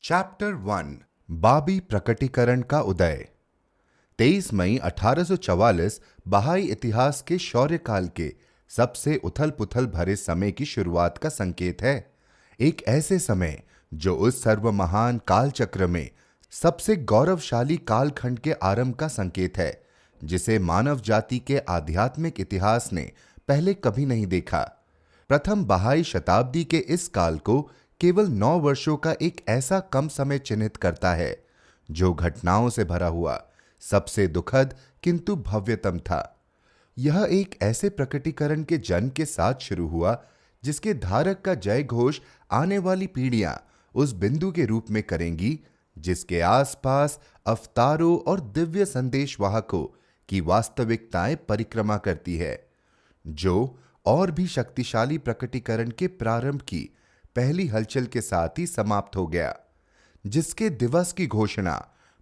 Chapter 1 बाबी प्रकटीकरण का उदय। 23 मई 1844 बहाई इतिहास के शौर्य काल के सबसे उथल पुथल भरे समय की शुरुआत का संकेत है। एक ऐसे समय जो उस सर्वमहान काल चक्र में सबसे गौरवशाली कालखंड के आरंभ का संकेत है, जिसे मानव जाति के आध्यात्मिक इतिहास ने पहले कभी नहीं देखा। प्रथम बहाई शताब्दी के इस काल को केवल 9 वर्षों का एक ऐसा कम समय चिन्हित करता है, जो घटनाओं से भरा हुआ सबसे दुखद किंतु भव्यतम था। यह एक ऐसे प्रकटीकरण के जन्म के साथ शुरू हुआ, जिसके धारक का जय घोष आने वाली पीढ़ियां उस बिंदु के रूप में करेंगी, जिसके आसपास अवतारों और दिव्य संदेशवाहकों की वास्तविकताएं परिक्रमा करती है, जो और भी शक्तिशाली प्रकटीकरण के प्रारंभ की पहली हलचल के साथ ही समाप्त हो गया, जिसके दिवस की घोषणा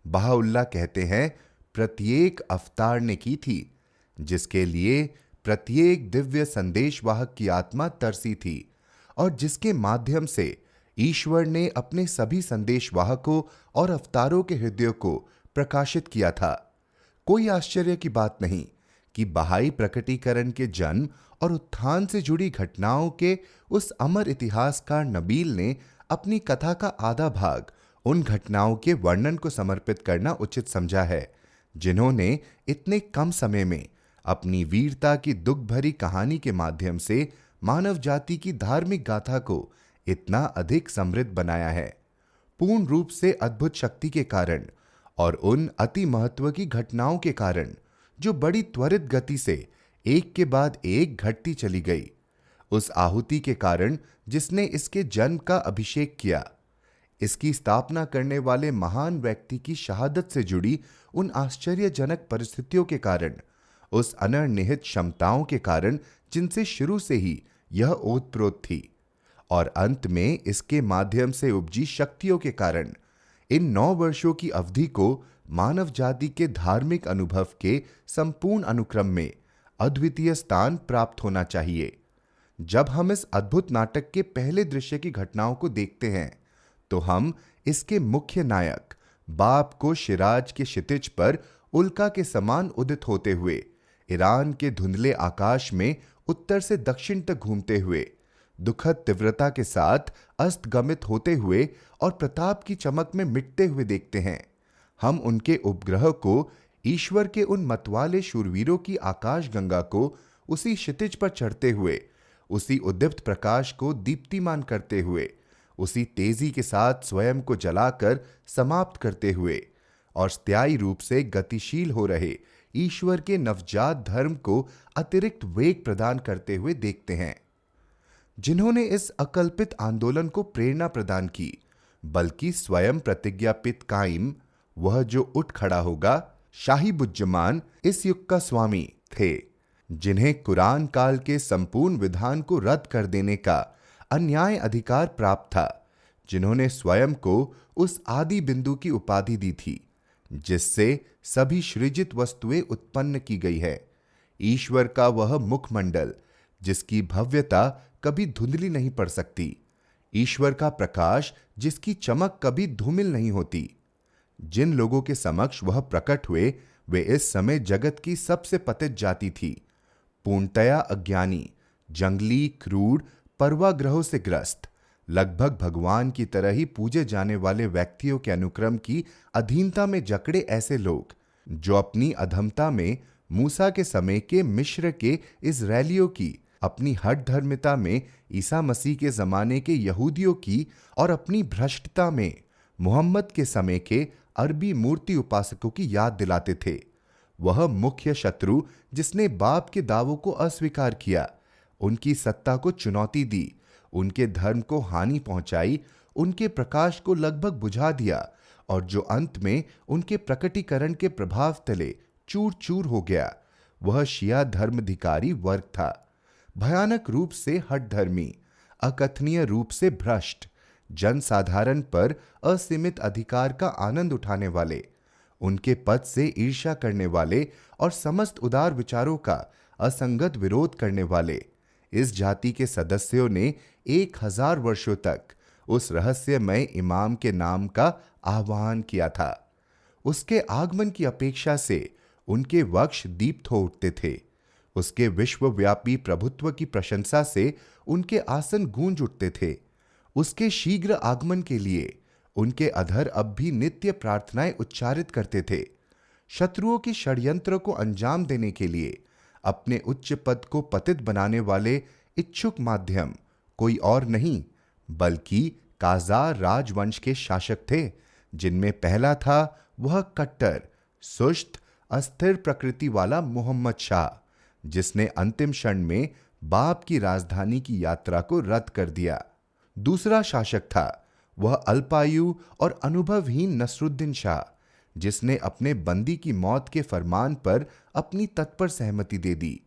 बहाउल्लाह कहते हैं प्रत्येक अवतार ने की थी, जिसके लिए प्रत्येक दिव्य संदेशवाहक की आत्मा तरसी थी और जिसके माध्यम से ईश्वर ने अपने सभी संदेशवाहकों और अवतारों के हृदयों को प्रकाशित किया था। कोई आश्चर्य की बात नहीं कि बहाई प्रकटीकरण के जन्म और उत्थान से जुड़ी घटनाओं के उस अमर इतिहासकार नबील ने अपनी कथा का आधा भाग उन घटनाओं के वर्णन को समर्पित करना उचित समझा है, जिन्होंने इतने कम समय में अपनी वीरता की दुख भरी कहानी के माध्यम से मानव जाति की धार्मिक गाथा को इतना अधिक समृद्ध बनाया है। पूर्ण रूप से अद्भुत शक्ति के कारण और उन अति महत्व की घटनाओं के कारण, जो बड़ी त्वरित गति से एक के बाद एक घटती चली गई, उस आहुति के कारण जिसने इसके जन्म का अभिषेक किया, इसकी स्थापना करने वाले महान व्यक्ति की शहादत से जुड़ी उन आश्चर्यजनक परिस्थितियों के कारण, उस अनर्निहित क्षमताओं के कारण जिनसे शुरू से ही यह ओतप्रोत थी, और अंत में इसके माध्यम से उपजी शक्तियों के कारण, इन 9 वर्षों की अवधि को मानव जाति के धार्मिक अनुभव के संपूर्ण अनुक्रम में अद्वितीय स्थान प्राप्त होना चाहिए। जब हम इस अद्भुत नाटक के पहले दृश्य की घटनाओं को देखते हैं, तो हम इसके मुख्य नायक बाप को शिराज के क्षितिज पर उल्का के समान उदित होते हुए, ईरान के धुंधले आकाश में उत्तर से दक्षिण तक घूमते हुए, दुखद तीव्रता के साथ अस्तगमित होते हुए और प्रताप की चमक में मिटते हुए देखते हैं। हम उनके उपग्रह को, ईश्वर के उन मतवाले शूरवीरों की आकाश गंगा को उसी क्षितिज पर चढ़ते हुए, उसी उद्दीप्त प्रकाश को दीप्तिमान करते हुए, उसी तेजी के साथ स्वयं को जलाकर समाप्त करते हुए और स्थायी रूप से गतिशील हो रहे ईश्वर के नवजात धर्म को अतिरिक्त वेग प्रदान करते हुए देखते हैं। जिन्होंने इस अकल्पित आंदोलन को प्रेरणा प्रदान की, बल्कि स्वयं प्रतिज्ञापित कायम वह जो उठ खड़ा होगा, शाही बुज्जमान इस युग का स्वामी थे, जिन्हें कुरान काल के संपूर्ण विधान को रद्द कर देने का अन्याय अधिकार प्राप्त था, जिन्होंने स्वयं को उस आदि बिंदु की उपाधि दी थी, जिससे सभी सृजित वस्तुएं उत्पन्न की गई है। ईश्वर का वह मुखमंडल, जिसकी भव्यता कभी धुंधली नहीं पड़ सकती, ईश्वर का प्रकाश, जिसकी चमक कभी धूमिल नहीं होती। जिन लोगों के समक्ष वह प्रकट हुए, वे इस समय जगत की सबसे पतित जाति थी, पूर्णतया अज्ञानी, जंगली, क्रूर, पर्वाग्रहों से ग्रस्त, लगभग भगवान की तरह ही पूजे जाने वाले व्यक्तियों के अनुक्रम की अधीनता में जकड़े ऐसे लोग, जो अपनी अधमता में मूसा के समय के मिस्र के इजरायलियों की, अपनी हठ धर्मिता में ईसा मसीह के जमाने के यहूदियों की और अपनी भ्रष्टता में मोहम्मद के समय के अरबी मूर्ति उपासकों की याद दिलाते थे। वह मुख्य शत्रु, जिसने बाप के दावों को अस्वीकार किया, उनकी सत्ता को चुनौती दी, उनके धर्म को हानि पहुंचाई, उनके प्रकाश को लगभग बुझा दिया, और जो अंत में उनके प्रकटीकरण के प्रभाव तले चूर चूर हो गया, वह शिया धर्माधिकारी वर्ग था। भयानक रूप से हठधर्मी, अकथनीय रूप से भ्रष्ट, जनसाधारण पर असीमित अधिकार का आनंद उठाने वाले, उनके पद से ईर्ष्या करने वाले और समस्त उदार विचारों का असंगत विरोध करने वाले, इस जाति के सदस्यों ने 1000 वर्षों तक उस रहस्यमय इमाम के नाम का आह्वान किया था। उसके आगमन की अपेक्षा से उनके वक्ष दीप्त हो उठते थे। उसके विश्वव्यापी प्रभुत्व की प्रशंसा से उनके आसन गूंज उठते थे। उसके शीघ्र आगमन के लिए उनके अधर अब भी नित्य प्रार्थनाएं उच्चारित करते थे। शत्रुओं के षड्यंत्र को अंजाम देने के लिए अपने उच्च पद को पतित बनाने वाले इच्छुक माध्यम कोई और नहीं बल्कि काजार राजवंश के शासक थे, जिनमें पहला था वह कट्टर, सुस्त, अस्थिर प्रकृति वाला मोहम्मद शाह, जिसने अंतिम क्षण में बाप की राजधानी की यात्रा को रद्द कर दिया। दूसरा शासक था वह अल्पायु और अनुभवहीन नसरुद्दीन शाह, जिसने अपने बंदी की मौत के फरमान पर अपनी तत्पर सहमति दे दी।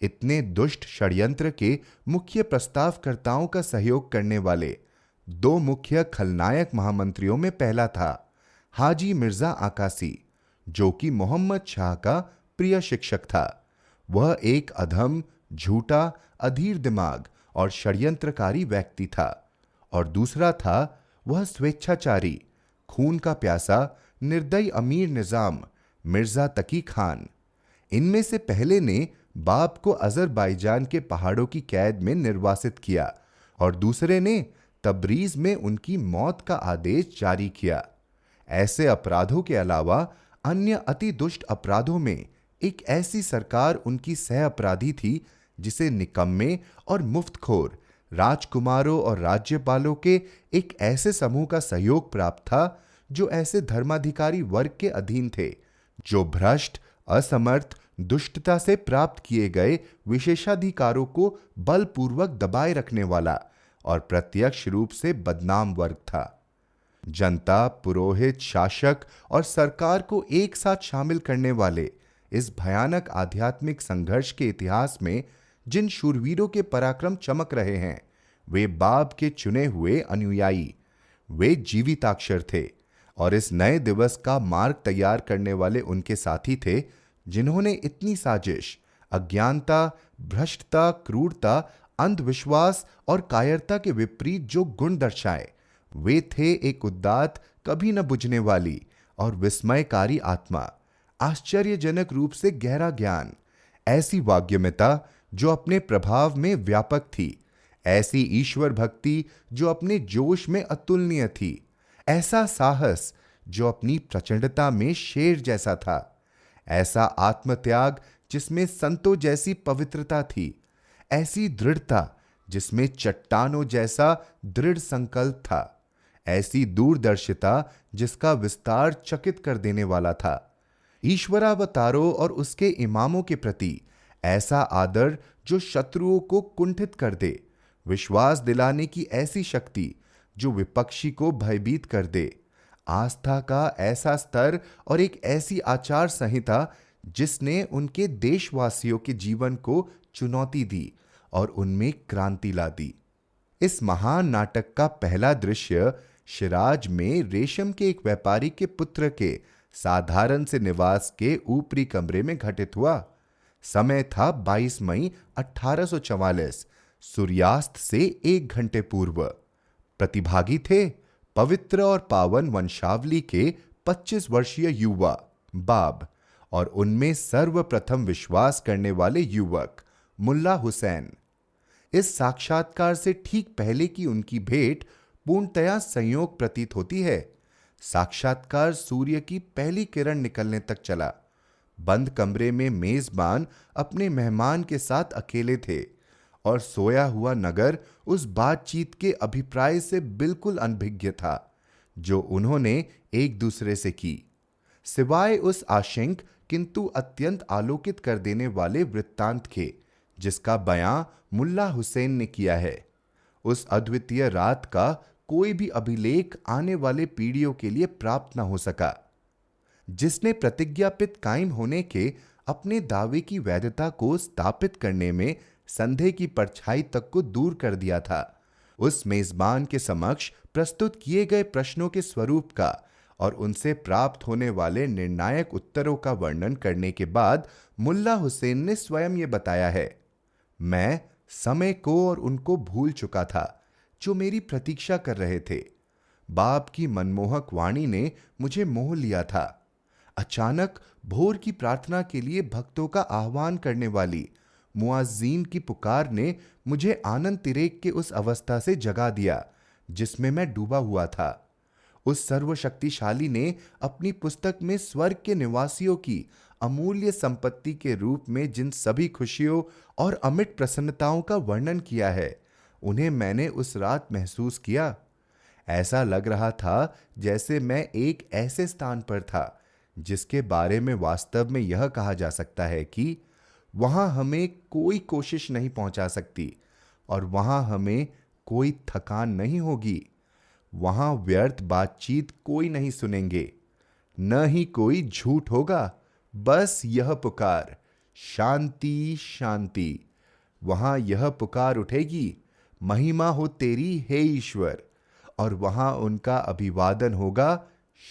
इतने दुष्ट षड्यंत्र के मुख्य प्रस्तावकर्ताओं का सहयोग करने वाले दो मुख्य खलनायक महामंत्रियों में पहला था हाजी मिर्जा आकासी, जो कि मोहम्मद शाह का प्रिय शिक्षक था। वह एक अधम, झूठा, अधीर दिमाग और षड्यंत्रकारी व्यक्ति था। और दूसरा था वह स्वेच्छाचारी, खून का प्यासा, निर्दयी अमीर निजाम मिर्जा तकी खान। इनमें से पहले ने बाप को अजरबैजान के पहाड़ों की कैद में निर्वासित किया और दूसरे ने तबरीज में उनकी मौत का आदेश जारी किया। ऐसे अपराधों के अलावा अन्य अति दुष्ट अपराधों में एक ऐसी सरकार उनकी सह अपराधी थी जिसे निकम्मे और मुफ्तखोर राजकुमारों और राज्यपालों के एक ऐसे समूह का सहयोग प्राप्त था जो ऐसे धर्माधिकारी वर्ग के अधीन थे, जो भ्रष्ट, असमर्थ, दुष्टता से प्राप्त किए गए विशेषाधिकारों को बलपूर्वक दबाए रखने वाला और प्रत्यक्ष रूप से बदनाम वर्ग था। जनता, पुरोहित, शासक और सरकार को एक साथ शामिल करने वाले इस भयानक आध्यात्मिक संघर्ष के इतिहास में जिन शूरवीरों के पराक्रम चमक रहे हैं, वे बाप के चुने हुए अनुयायी, वे जीविताक्षर थे और इस नए दिवस का मार्ग तैयार करने वाले उनके साथी थे, जिन्होंने इतनी साजिश, अज्ञानता, भ्रष्टता, क्रूरता, अंधविश्वास और कायरता के विपरीत जो गुण दर्शाए, वे थे एक उदात्त, कभी न बुझने वाली और विस्मयकारी आत्मा, आश्चर्यजनक रूप से गहरा ज्ञान, ऐसी वाग्यमिता जो अपने प्रभाव में व्यापक थी, ऐसी ईश्वर भक्ति जो अपने जोश में अतुलनीय थी, ऐसा साहस जो अपनी प्रचंडता में शेर जैसा था, ऐसा आत्मत्याग जिसमें संतों जैसी पवित्रता थी, ऐसी दृढ़ता जिसमें चट्टानों जैसा दृढ़ संकल्प था, ऐसी दूरदर्शिता जिसका विस्तार चकित कर देने वाला था, ईश्वरावतारों और उसके इमामों के प्रति ऐसा आदर जो शत्रुओं को कुंठित कर दे, विश्वास दिलाने की ऐसी शक्ति जो विपक्षी को भयभीत कर दे, आस्था का ऐसा स्तर और एक ऐसी आचार संहिता जिसने उनके देशवासियों के जीवन को चुनौती दी और उनमें क्रांति ला दी। इस महान नाटक का पहला दृश्य शिराज में रेशम के एक व्यापारी के पुत्र के साधारण से निवास के ऊपरी कमरे में घटित हुआ। समय था 22 मई 1844, सूर्यास्त से 1 घंटे पूर्व। प्रतिभागी थे पवित्र और पावन वंशावली के 25 वर्षीय युवा बाब और उनमें सर्वप्रथम विश्वास करने वाले युवक मुल्ला हुसैन। इस साक्षात्कार से ठीक पहले की उनकी भेंट पूर्णतया संयोग प्रतीत होती है। साक्षात्कार सूर्य की पहली किरण निकलने तक चला। बंद कमरे में मेजबान अपने मेहमान के साथ अकेले थे और सोया हुआ नगर उस बातचीत के अभिप्राय से बिल्कुल अनभिज्ञ था जो उन्होंने एक दूसरे से की, सिवाय उस आशंक किंतु अत्यंत आलोकित कर देने वाले वृत्तांत के जिसका बयां मुल्ला हुसैन ने किया है। उस अद्वितीय रात का कोई भी अभिलेख आने वाले पीढ़ियों के लिए प्राप्त न हो सका, जिसने प्रतिज्ञापित कायम होने के अपने दावे की वैधता को स्थापित करने में संदेह की परछाई तक को दूर कर दिया था। उस मेजबान के समक्ष प्रस्तुत किए गए प्रश्नों के स्वरूप का और उनसे प्राप्त होने वाले निर्णायक उत्तरों का वर्णन करने के बाद मुल्ला हुसैन ने स्वयं ये बताया है, मैं समय को और उनको भूल चुका था, जो मेरी प्रतीक्षा कर रहे थे। बाप की मनमोहक वाणी ने मुझे मोह लिया था। अचानक भोर की प्रार्थना के लिए भक्तों का आह्वान करने वाली मुआज्जीन की पुकार ने मुझे आनंद तिरेक के उस अवस्था से जगा दिया जिसमें मैं डूबा हुआ था। उस सर्वशक्तिशाली ने अपनी पुस्तक में स्वर्ग के निवासियों की अमूल्य संपत्ति के रूप में जिन सभी खुशियों और अमिट प्रसन्नताओं का वर्णन किया है, उन्हें मैंने उस रात महसूस किया। ऐसा लग रहा था जैसे मैं एक ऐसे स्थान पर था जिसके बारे में वास्तव में यह कहा जा सकता है कि वहां हमें कोई कोशिश नहीं पहुंचा सकती और वहां हमें कोई थकान नहीं होगी। वहां व्यर्थ बातचीत कोई नहीं सुनेंगे, न ही कोई झूठ होगा। बस यह पुकार, शांति शांति। वहां यह पुकार उठेगी, महिमा हो तेरी हे ईश्वर। और वहां उनका अभिवादन होगा,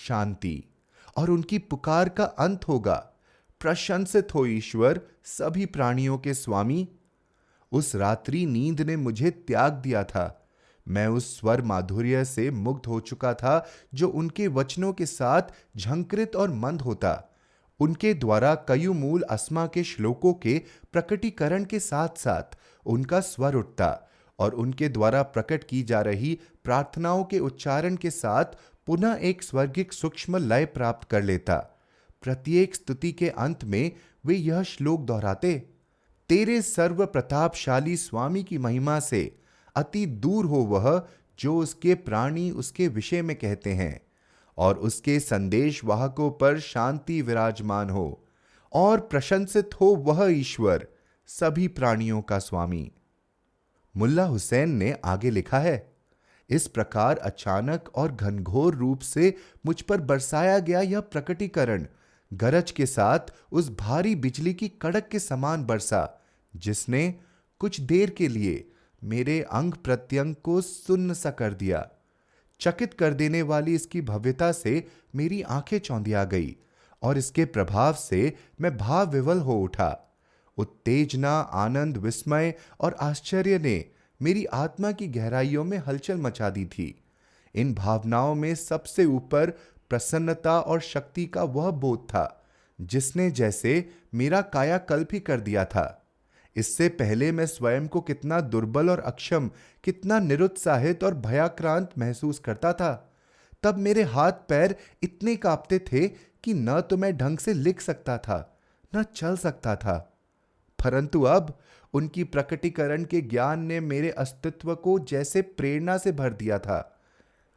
शांति। और उनकी पुकार का अंत होगा, प्रशंसित हो ईश्वर, सभी प्राणियों के स्वामी। उस रात्रि नींद ने मुझे त्याग दिया था। मैं उस स्वर माधुर्य से मुग्ध हो चुका था जो उनके वचनों के साथ झंकृत और मंद होता। उनके द्वारा कई मूल अस्मा के श्लोकों के प्रकटीकरण के साथ साथ उनका स्वर उठता और उनके द्वारा प्रकट की जा रही प्रार्थनाओं के उच्चारण के साथ पुनः एक स्वर्गिक सूक्ष्म लय प्राप्त कर लेता। प्रत्येक स्तुति के अंत में वे यह श्लोक दोहराते, तेरे सर्व प्रतापशाली स्वामी की महिमा से अति दूर हो वह जो उसके प्राणी उसके विषय में कहते हैं, और उसके संदेश वाहकों पर शांति विराजमान हो, और प्रशंसित हो वह ईश्वर, सभी प्राणियों का स्वामी। मुल्ला हुसैन ने आगे लिखा है, इस प्रकार अचानक और घनघोर रूप से मुझ पर बरसाया गया यह प्रकटीकरण गरज के साथ उस भारी बिजली की कड़क के समान बरसा, जिसने कुछ देर के लिए मेरे अंग प्रत्यंग को सुन्न सा कर दिया। चकित कर देने वाली इसकी भव्यता से मेरी आंखें चौंधिया गई और इसके प्रभाव से मैं भाव विवल हो उठा। उत्तेजना, आनंद, विस्मय और आश्चर्य ने मेरी आत्मा की गहराइयों में हलचल मचा दी थी। इन भावनाओं में सबसे ऊपर प्रसन्नता और शक्ति का वह बोध था जिसने जैसे मेरा कायाकल्प ही कर दिया था। इससे पहले मैं स्वयं को कितना दुर्बल और अक्षम, कितना निरुत्साहित और भयाक्रांत महसूस करता था। तब मेरे हाथ पैर इतने कांपते थे कि न तो मैं ढंग से लिख सकता था, न चल सकता था। परंतु अब उनकी प्रकटीकरण के ज्ञान ने मेरे अस्तित्व को जैसे प्रेरणा से भर दिया था।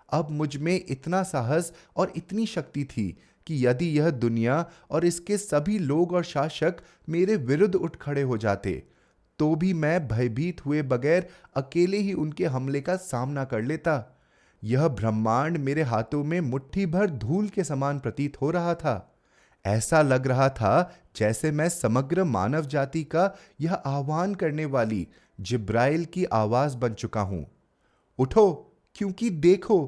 अब मुझ में इतना साहस और इतनी शक्ति थी कि यदि यह दुनिया और इसके सभी लोग और शासक मेरे विरुद्ध उठ खड़े हो जाते, तो भी मैं भयभीत हुए बगैर अकेले ही उनके हमले का सामना कर लेता। यह ब्रह्मांड मेरे हाथों में मुट्ठी भर धूल के समान प्रतीत हो रहा था। ऐसा लग रहा था जैसे मैं समग्र मानव जाति का यह आह्वान करने वाली जिब्राइल की आवाज बन चुका हूं। उठो, क्योंकि देखो,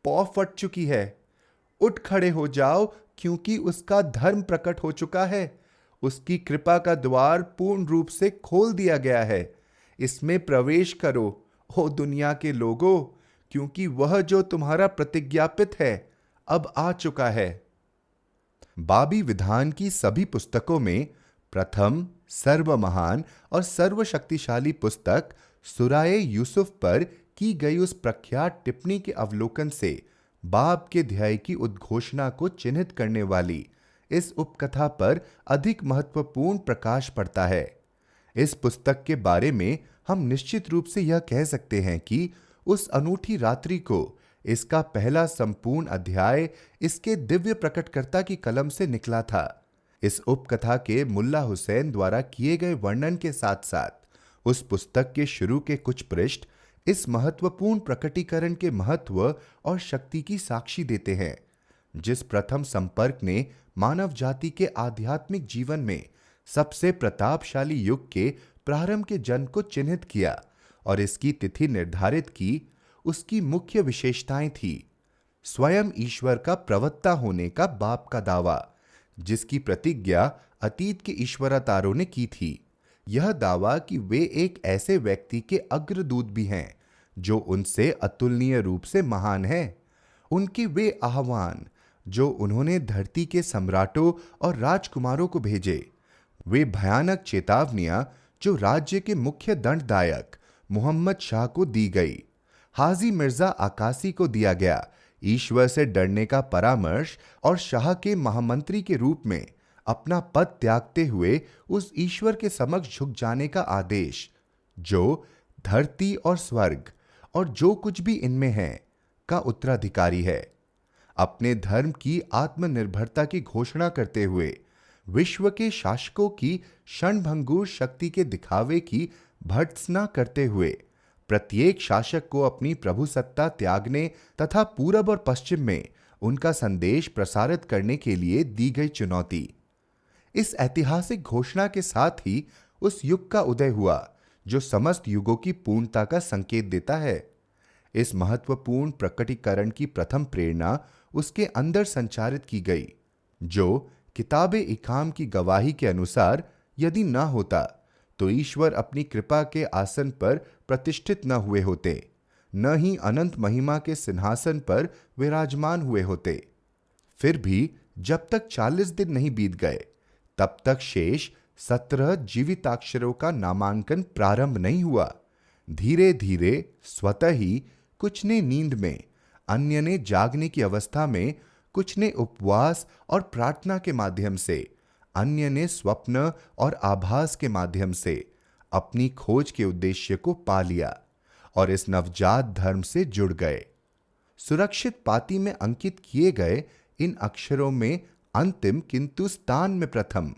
पौ फट चुकी है। उठ खड़े हो जाओ, क्योंकि उसका धर्म प्रकट हो चुका है। उसकी कृपा का द्वार पूर्ण रूप से खोल दिया गया है। इसमें प्रवेश करो, ओ दुनिया के लोगों, क्योंकि वह जो तुम्हारा प्रतिज्ञापित है अब आ चुका है। बाबी विधान की सभी पुस्तकों में प्रथम, सर्वमहान और सर्वशक्तिशाली पुस्तक सुराए यूसुफ पर की गई उस प्रख्यात टिप्पणी के अवलोकन से बाप के ध्याय की उद्घोषणा को चिन्हित करने वाली इस उपकथा पर अधिक महत्वपूर्ण प्रकाश पड़ता है। इस पुस्तक के बारे में हम निश्चित रूप से यह कह सकते हैं कि उस अनूठी रात्रि को इसका पहला संपूर्ण अध्याय इसके दिव्य प्रकटकर्ता की कलम से निकला था। इस उपकथा के मुल्ला हुसैन द्वारा किए गए वर्णन के साथ साथ उस पुस्तक के शुरू के कुछ पृष्ठ इस महत्वपूर्ण प्रकटीकरण के महत्व और शक्ति की साक्षी देते हैं, जिस प्रथम संपर्क ने मानव जाति के आध्यात्मिक जीवन में सबसे प्रतापशाली युग के प्रारंभ के जन्म को चिन्हित किया और इसकी तिथि निर्धारित की। उसकी मुख्य विशेषताएं थी स्वयं ईश्वर का प्रवक्ता होने का बाप का दावा, जिसकी प्रतिज्ञा अतीत के ईश्वरावतारों ने की थी। यह दावा कि वे एक ऐसे व्यक्ति के अग्रदूत भी हैं जो उनसे अतुलनीय रूप से महान है, उनके वे आह्वान जो उन्होंने धरती के सम्राटों और राजकुमारों को भेजे, वे भयानक चेतावनियां जो राज्य के मुख्य दंडदायक मोहम्मद शाह को दी गई, हाजी मिर्जा आकासी को दिया गया ईश्वर से डरने का परामर्श और शाह के महामंत्री के रूप में अपना पद त्यागते हुए उस ईश्वर के समक्ष झुक जाने का आदेश, जो धरती और स्वर्ग और जो कुछ भी इनमें है का उत्तराधिकारी है, अपने धर्म की आत्मनिर्भरता की घोषणा करते हुए विश्व के शासकों की क्षणभंगुर शक्ति के दिखावे की भर्त्सना करते हुए प्रत्येक शासक को अपनी प्रभुसत्ता त्यागने तथा पूरब और पश्चिम में उनका संदेश प्रसारित करने के लिए दी गई चुनौती। इस ऐतिहासिक घोषणा के साथ ही उस युग का उदय हुआ जो समस्त युगों की पूर्णता का संकेत देता है। इस महत्वपूर्ण प्रकटीकरण की प्रथम प्रेरणा उसके अंदर संचारित की गई, जो किताबे इकाम की गवाही के अनुसार यदि न होता तो ईश्वर अपनी कृपा के आसन पर प्रतिष्ठित न हुए होते, न ही अनंत महिमा के सिंहासन पर विराजमान हुए होते। फिर भी जब तक 40 दिन नहीं बीत गए, तब तक शेष 17 जीविताक्षरों का नामांकन प्रारंभ नहीं हुआ। धीरे धीरे स्वतः ही कुछ ने नींद में, अन्य ने जागने की अवस्था में, कुछ ने उपवास और प्रार्थना के माध्यम से, अन्य ने स्वप्न और आभास के माध्यम से अपनी खोज के उद्देश्य को पा लिया और इस नवजात धर्म से जुड़ गए। सुरक्षित पाती में अंकित किए गए इन अक्षरों में अंतिम किंतु स्थान में प्रथम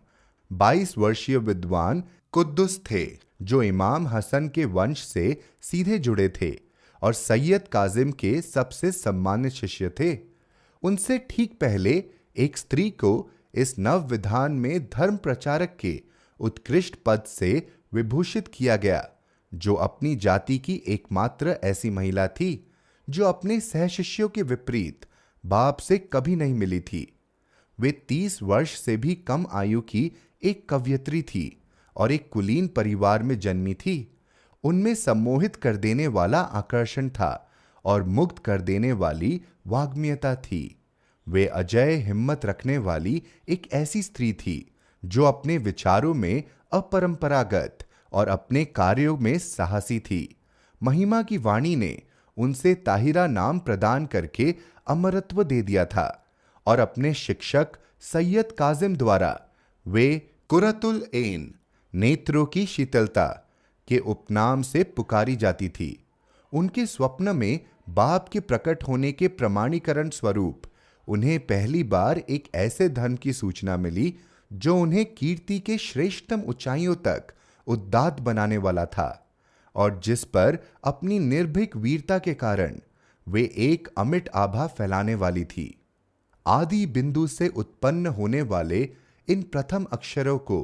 22 वर्षीय विद्वान कुद्दुस थे, जो इमाम हसन के वंश से सीधे जुड़े थे और सैयद काजिम के सबसे सम्मानित शिष्य थे। उनसे ठीक पहले एक स्त्री को इस नव विधान में धर्म प्रचारक के उत्कृष्ट पद से विभूषित किया गया, जो अपनी जाति की एकमात्र ऐसी महिला थी जो अपने सहशिष्यों के विपरीत बाप से कभी नहीं मिली थी। वे 30 वर्ष से भी कम आयु की एक कवयित्री थी और एक कुलीन परिवार में जन्मी थी। उनमें सम्मोहित कर देने वाला आकर्षण था और मुग्ध कर देने वाली वाग्मियता थी। वे अजय हिम्मत रखने वाली एक ऐसी स्त्री थी जो अपने विचारों में अपरंपरागत और अपने कार्यों में साहसी थी। महिमा की वाणी ने उनसे ताहिरा नाम प्रदान करके अमरत्व दे दिया था और अपने शिक्षक सैयद काजिम द्वारा वे कुरतुल ऐन, नेत्रों की शीतलता के उपनाम से पुकारी जाती थी। उनके स्वप्न में बाप के प्रकट होने के प्रमाणीकरण स्वरूप उन्हें पहली बार एक ऐसे धर्म की सूचना मिली जो उन्हें कीर्ति के श्रेष्ठतम ऊंचाइयों तक उद्दात बनाने वाला था और जिस पर अपनी निर्भीक वीरता के कारण वे एक अमिट आभा फैलाने वाली थी। आदि बिंदु से उत्पन्न होने वाले इन प्रथम अक्षरों को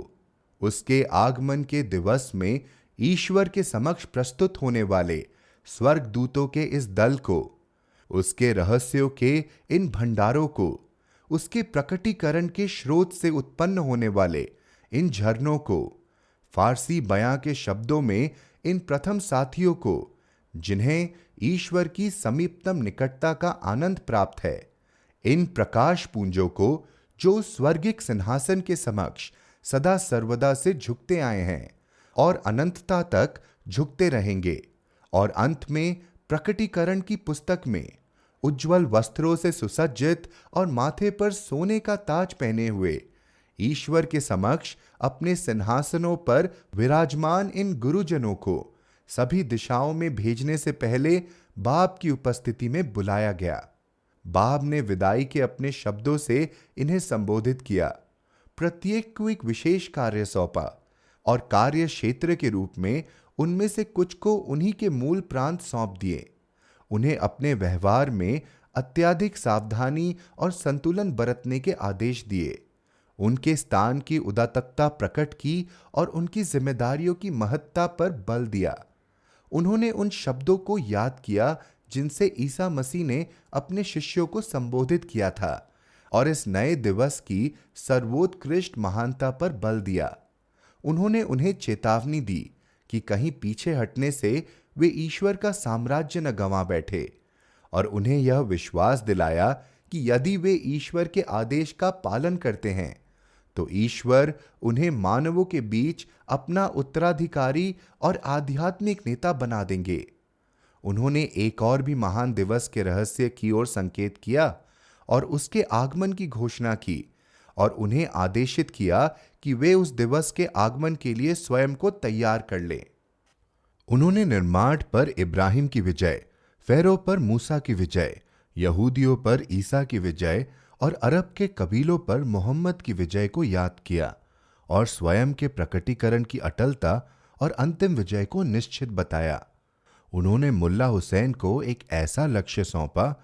उसके आगमन के दिवस में ईश्वर के समक्ष प्रस्तुत होने वाले स्वर्गदूतों के इस दल को, उसके रहस्यों के इन भंडारों को, उसके प्रकटीकरण के स्रोत से उत्पन्न होने वाले इन झरनों को, फारसी बयां के शब्दों में इन प्रथम साथियों को, जिन्हें ईश्वर की समीपतम निकटता का आनंद प्राप्त है, इन प्रकाश पुंजों को जो स्वर्गिक सिंहासन के समक्ष सदा सर्वदा से झुकते आए हैं और अनंतता तक झुकते रहेंगे, और अंत में प्रकटीकरण की पुस्तक में उज्जवल वस्त्रों से सुसज्जित और माथे पर सोने का ताज पहने हुए ईश्वर के समक्ष अपने सिंहासनों पर विराजमान इन गुरुजनों को सभी दिशाओं में भेजने से पहले बाप की उपस्थिति में बुलाया गया। बाप ने विदाई के अपने शब्दों से इन्हें संबोधित किया, प्रत्येक को एक विशेष कार्य सौंपा और कार्य क्षेत्र के रूप में उनमें से कुछ को उन्हीं के मूल प्रांत सौंप दिए। उन्हें अपने व्यवहार में अत्यधिक सावधानी और संतुलन बरतने के आदेश दिए, उनके स्थान की उदात्तता प्रकट की और उनकी जिम्मेदारियों की महत्ता पर बल दिया। उन्होंने उन शब्दों को याद किया जिनसे ईसा मसीह ने अपने शिष्यों को संबोधित किया था और इस नए दिवस की सर्वोत्कृष्ट महानता पर बल दिया। उन्होंने उन्हें चेतावनी दी कि कहीं पीछे हटने से वे ईश्वर का साम्राज्य न गंवा बैठे और उन्हें यह विश्वास दिलाया कि यदि वे ईश्वर के आदेश का पालन करते हैं तो ईश्वर उन्हें मानवों के बीच अपना उत्तराधिकारी और आध्यात्मिक नेता बना देंगे। उन्होंने एक और भी महान दिवस के रहस्य की ओर संकेत किया और उसके आगमन की घोषणा की और उन्हें आदेशित किया कि वे उस दिवस के आगमन के लिए स्वयं को तैयार कर लें। उन्होंने निर्माण पर इब्राहिम की विजय, फेरो पर मूसा की विजय, यहूदियों पर ईसा की विजय और अरब के कबीलों पर मोहम्मद की विजय को याद किया और स्वयं के प्रकटीकरण की अटलता और अंतिम विजय को निश्चित बताया। उन्होंने मुल्ला हुसैन को एक ऐसा लक्ष्य सौंपा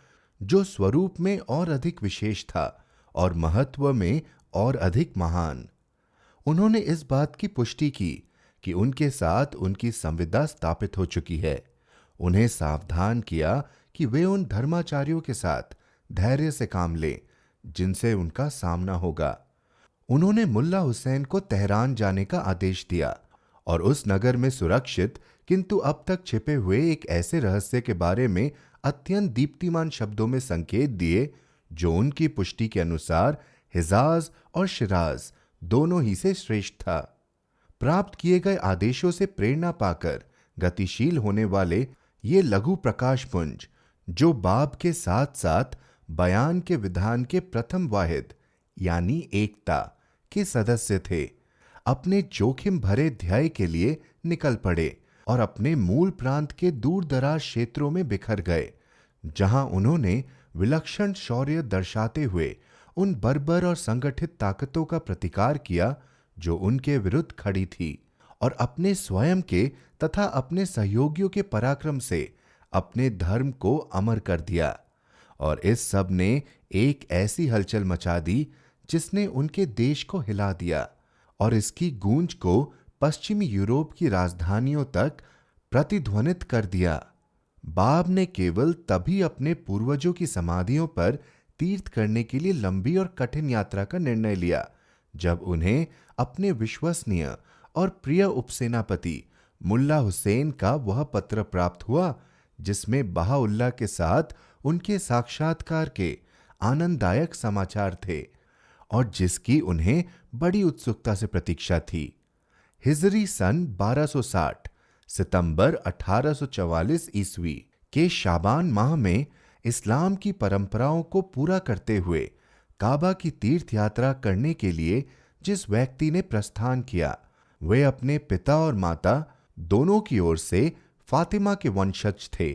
जो स्वरूप में और अधिक विशेष था और महत्व में और अधिक महान। उन्होंने इस बात की पुष्टि की कि उनके साथ उनकी संविदा स्थापित हो चुकी है। उन्हें सावधान किया कि वे उन धर्माचार्यों के साथ धैर्य से काम लें जिनसे उनका सामना होगा। उन्होंने मुल्ला हुसैन को तेहरान जाने का आदेश दिया और उस नगर में सुरक्षित किंतु अब तक छिपे हुए एक ऐसे रहस्य के बारे में अत्यंत दीप्तिमान शब्दों में संकेत दिए जो उनकी पुष्टि के अनुसार हिजाज और शिराज दोनों ही से श्रेष्ठ था। प्राप्त किए गए आदेशों से प्रेरणा पाकर गतिशील होने वाले ये लघु प्रकाश पुंज, जो बाब के साथ साथ बयान के विधान के प्रथम वाहिद यानी एकता के सदस्य थे, अपने जोखिम भरे ध्याय के लिए निकल पड़े और अपने मूल प्रांत के दूर दराज क्षेत्रों में बिखर गए, जहां उन्होंने विलक्षण शौर्य दर्शाते हुए उन बर्बर और संगठित ताकतों का प्रतिकार किया जो उनके विरुद्ध खड़ी थी और अपने स्वयं के तथा अपने सहयोगियों के पराक्रम से अपने धर्म को अमर कर दिया। और इस सब ने एक ऐसी हलचल मचा दी जिसने उनके देश को हिला दिया और इसकी गूंज को पश्चिमी यूरोप की राजधानियों तक प्रतिध्वनित कर दिया। बाब ने केवल तभी अपने पूर्वजों की समाधियों पर तीर्थ करने के लिए लंबी और कठिन यात्रा का निर्णय लिया जब उन्हें अपने विश्वसनीय और प्रिय उपसेनापति मुल्ला हुसैन का वह पत्र प्राप्त हुआ जिसमें बहाउल्लाह के साथ उनके साक्षात्कार के आनंददायक समाचार थे और जिसकी उन्हें बड़ी उत्सुकता से प्रतीक्षा थी। हिजरी सन 1260 सितंबर 1844 ईस्वी के शाबान माह में इस्लाम की परंपराओं को पूरा करते हुए काबा की तीर्थ यात्रा करने के लिए जिस व्यक्ति ने प्रस्थान किया वे अपने पिता और माता दोनों की ओर से फातिमा के वंशज थे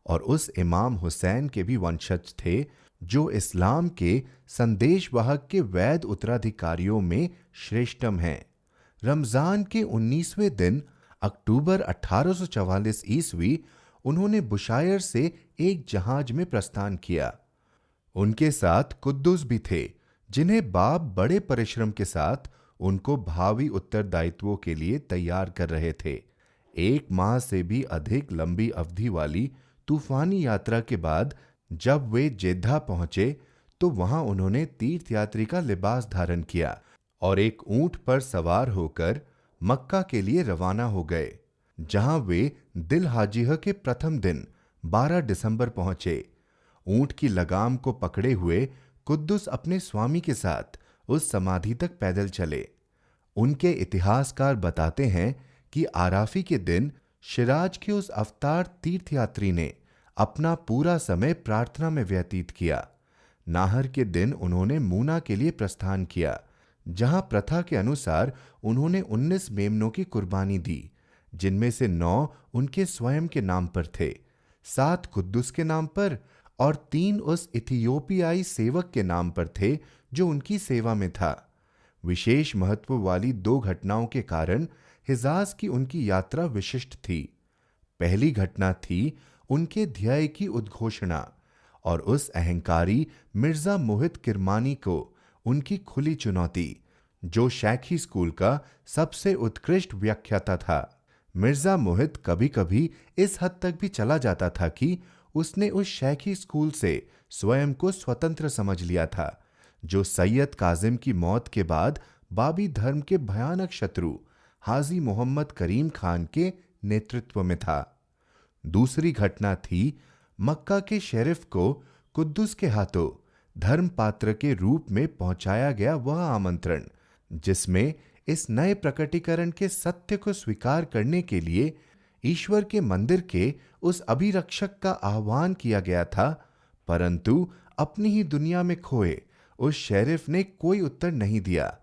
और उस इमाम हुसैन के भी वंशज थे जो इस्लाम के संदेशवाहक के वैध उत्तराधिकारियों में श्रेष्ठतम हैं। रमजान के 19वें दिन अक्टूबर 1844 ईस्वी उन्होंने बुशायर से एक जहाज में प्रस्थान किया। उनके साथ कुद्दुस भी थे जिन्हें बाब बड़े परिश्रम के साथ उनको भावी उत्तरदायित्वों के लिए तैयार कर रहे थे। 1 माह से भी अधिक लंबी अवधि वाली तूफानी यात्रा के बाद जब वे जेद्दा पहुंचे तो वहां उन्होंने तीर्थयात्री का लिबास धारण किया और एक ऊंट पर सवार होकर मक्का के लिए रवाना हो गए, जहां वे दिल हाजिह के प्रथम दिन 12 दिसंबर पहुंचे। ऊंट की लगाम को पकड़े हुए कुद्दुस अपने स्वामी के साथ उस समाधि तक पैदल चले। उनके इतिहासकार बताते हैं कि आराफी के दिन शिराज के उस अवतार तीर्थयात्री ने अपना पूरा समय प्रार्थना में व्यतीत किया। नाहर के दिन उन्होंने मूना के लिए प्रस्थान किया, जहां प्रथा के अनुसार उन्होंने 19 मेमनों की कुर्बानी दी, जिनमें से 9 उनके स्वयं के नाम पर थे, 7 कुद्दुस के नाम पर और 3 उस इथियोपियाई सेवक के नाम पर थे जो उनकी सेवा में था। विशेष महत्व वाली 2 घटनाओं के कारण हिजाज की उनकी यात्रा विशिष्ट थी। पहली घटना थी उनके ध्येय की उद्घोषणा और उस अहंकारी मिर्जा मोहित किरमानी को उनकी खुली चुनौती, जो शैखी स्कूल का सबसे उत्कृष्ट व्याख्याता था। मिर्जा मोहित कभी कभी इस हद तक भी चला जाता था कि उसने उस शैखी स्कूल से स्वयं को स्वतंत्र समझ लिया था, जो सैयद काजिम की मौत के बाद बाबी धर्म के भयानक शत्रु हाजी मोहम्मद करीम खान के नेतृत्व में था। दूसरी घटना थी मक्का के शेरिफ को कुद्दुस के हाथों धर्मपात्र के रूप में पहुंचाया गया वह आमंत्रण, जिसमें इस नए प्रकटीकरण के सत्य को स्वीकार करने के लिए ईश्वर के मंदिर के उस अभिरक्षक का आह्वान किया गया था। परंतु अपनी ही दुनिया में खोए उस शेरिफ ने कोई उत्तर नहीं दिया।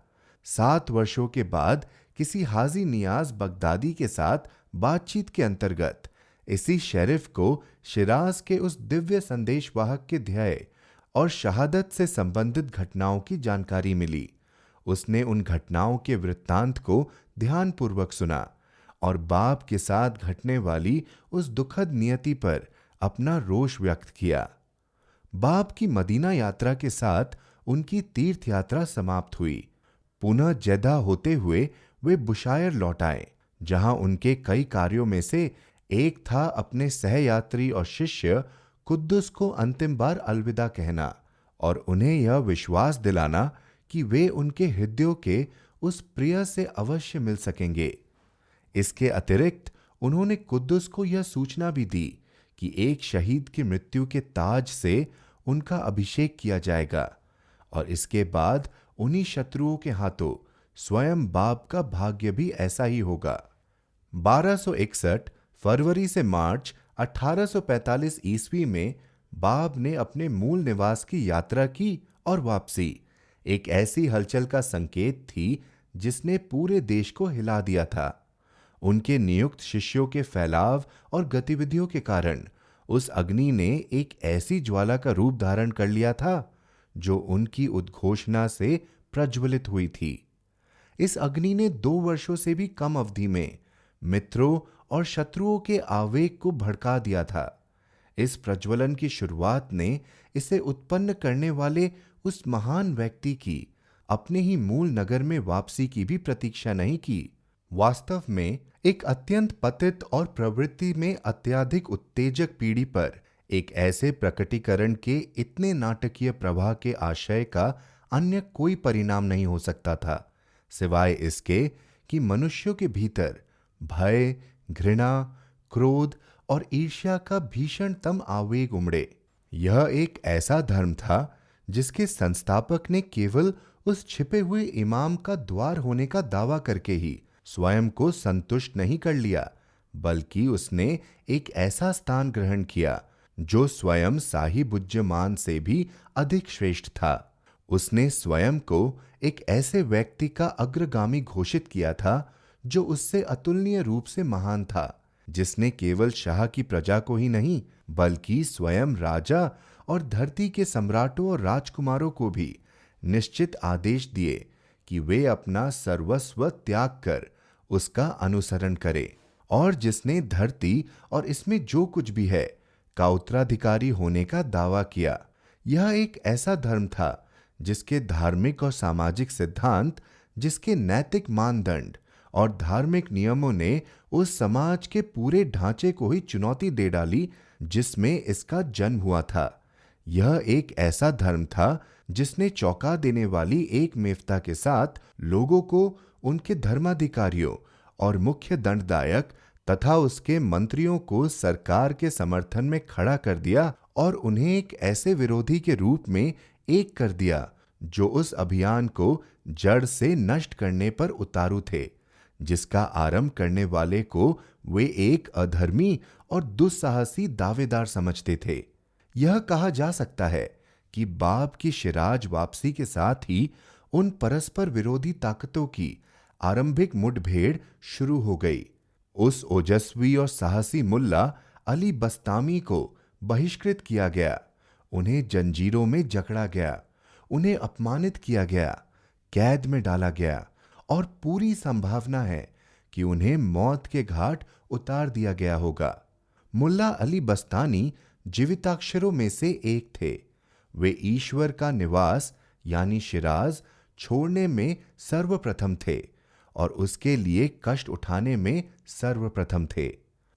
7 वर्षों के बाद किसी हाजी नियाज बगदादी के साथ बातचीत के अंतर्गत इसी शेरिफ को शिराज के उस दिव्य संदेशवाहक के ध्येय और शहादत से संबंधित घटनाओं की जानकारी मिली। उसने उन घटनाओं के वृत्तांत को ध्यानपूर्वक सुना और बाप के साथ घटने वाली उस दुखद नियति पर अपना रोष व्यक्त किया। बाप की मदीना यात्रा के साथ उनकी तीर्थ यात्रा समाप्त हुई। पुनः जेदा होते हुए वे बुशायर लौट आए, जहां उनके कई कार्यों में से एक था अपने सहयात्री और शिष्य कुद्दुस को अंतिम बार अलविदा कहना और उन्हें यह विश्वास दिलाना कि वे उनके हृदयों के उस प्रिय से अवश्य मिल सकेंगे। इसके अतिरिक्त उन्होंने कुद्दुस को यह सूचना भी दी कि एक शहीद की मृत्यु के ताज से उनका अभिषेक किया जाएगा और इसके बाद उन्हीं शत्रुओं के हाथों स्वयं बाप का भाग्य भी ऐसा ही होगा। 1261 फरवरी से मार्च 1845 ईस्वी में बाप ने अपने मूल निवास की यात्रा की और वापसी एक ऐसी हलचल का संकेत थी जिसने पूरे देश को हिला दिया था। उनके नियुक्त शिष्यों के फैलाव और गतिविधियों के कारण उस अग्नि ने एक ऐसी ज्वाला का रूप धारण कर लिया था जो उनकी उद्घोषणा से प्रज्वलित हुई थी। इस अग्नि ने 2 वर्षों से भी कम अवधि में मित्रों और शत्रुओं के आवेग को भड़का दिया था। इस प्रज्वलन की शुरुआत ने इसे उत्पन्न करने वाले उस महान व्यक्ति की अपने ही मूल नगर में वापसी की भी प्रतीक्षा नहीं की। वास्तव में एक अत्यंत पतित और प्रवृत्ति में अत्यधिक उत्तेजक पीढ़ी पर एक ऐसे प्रकटीकरण के इतने नाटकीय प्रवाह के आशय का अन्य कोई परिणाम नहीं हो सकता था, सिवाय इसके कि मनुष्यों के भीतर भय, घृणा, क्रोध और ईर्ष्या का भीषणतम आवेग उमड़े। यह एक ऐसा धर्म था जिसके संस्थापक ने केवल उस छिपे हुए इमाम का द्वार होने का दावा करके ही स्वयं को संतुष्ट नहीं कर लिया, बल्कि उसने एक ऐसा स्थान ग्रहण किया जो स्वयं साहिबुज्जमान से भी अधिक श्रेष्ठ था। उसने स्वयं को एक ऐसे व्यक्ति का अग्रगामी घोषित किया था जो उससे अतुलनीय रूप से महान था, जिसने केवल शाह की प्रजा को ही नहीं बल्कि स्वयं राजा और धरती के सम्राटों और राजकुमारों को भी निश्चित आदेश दिए कि वे अपना सर्वस्व त्याग कर उसका अनुसरण करें, और जिसने धरती और इसमें जो कुछ भी है का उत्तराधिकारी होने का दावा किया। यह एक ऐसा धर्म था जिसके धार्मिक और सामाजिक सिद्धांत, जिसके नैतिक मानदंड और धार्मिक नियमों ने उस समाज के पूरे ढांचे को ही चुनौती दे डाली जिसमें इसका जन्म हुआ था। यह एक ऐसा धर्म था जिसने चौंका देने वाली एक मेवता के साथ लोगों को उनके धर्माधिकारियों और मुख्य दंडदायक तथा उसके मंत्रियों को सरकार के समर्थन में खड़ा कर दिया और उन्हें एक ऐसे विरोधी के रूप में एक कर दिया जो उस अभियान को जड़ से नष्ट करने पर उतारू थे, जिसका आरंभ करने वाले को वे एक अधर्मी और दुस्साहसी दावेदार समझते थे। यह कहा जा सकता है कि बाप की शिराज वापसी के साथ ही उन परस्पर विरोधी ताकतों की आरंभिक मुठभेड़ शुरू हो गई। उस ओजस्वी और साहसी मुल्ला अली बस्तामी को बहिष्कृत किया गया, उन्हें जंजीरों में जकड़ा गया, उन्हें अपमानित किया गया, कैद में डाला गया और पूरी संभावना है कि उन्हें मौत के घाट उतार दिया गया होगा। मुल्ला अली बस्तानी जीविताक्षरों में से एक थे। वे ईश्वर का निवास यानी शिराज छोड़ने में सर्वप्रथम थे और उसके लिए कष्ट उठाने में सर्वप्रथम थे।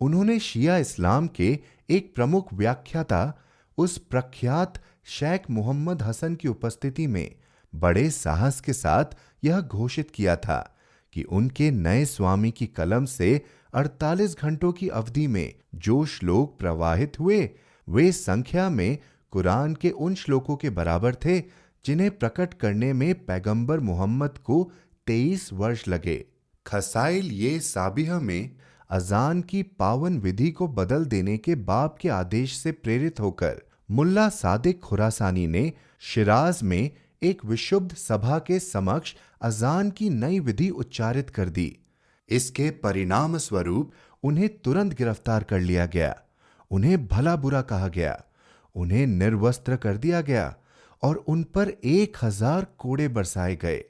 उन्होंने शिया इस्लाम के एक प्रमुख व्याख्याता उस प्रख्यात शेख मोहम्मद हसन की उपस्थिति में बड़े साहस के साथ यह घोषित किया था कि उनके नए स्वामी की कलम से 48 घंटों की अवधि में जो श्लोक प्रवाहित हुए वे संख्या में कुरान के उन श्लोकों के बराबर थे जिन्हें प्रकट करने में पैगंबर मोहम्मद को 23 वर्ष लगे। खसाइल ये साबिह में अजान की पावन विधि को बदल देने के बाप के आदेश से प्रेरित होकर मुल्ला सादिक खुरासानी ने शिराज में एक विशुद्ध सभा के समक्ष अजान की नई विधि उच्चारित कर दी। इसके परिणाम स्वरूप उन्हें तुरंत गिरफ्तार कर लिया गया, उन्हें भला बुरा कहा गया, उन्हें निर्वस्त्र कर दिया गया और उन पर 1000 कोड़े बरसाए गए।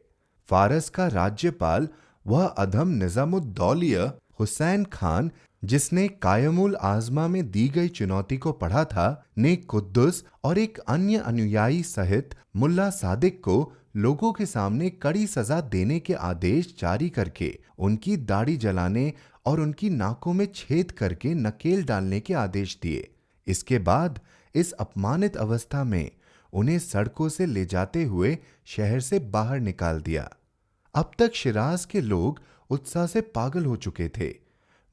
फारस का राज्यपाल वह अधम निजामुद्दौलिया हुसैन खान जिसने कायमुल आजमा में दी गई चुनौती को पढ़ा था, ने कुद्दुस और एक अन्य अनुयायी सहित मुल्ला सादिक को लोगों के सामने कड़ी सजा देने के आदेश जारी करके उनकी दाढ़ी जलाने और उनकी नाकों में छेद करके नकेल डालने के आदेश दिए। इसके बाद इस अपमानित अवस्था में उन्हें सड़कों से ले जाते हुए शहर से बाहर निकाल दिया। अब तक शिराज के लोग उत्साह से पागल हो चुके थे।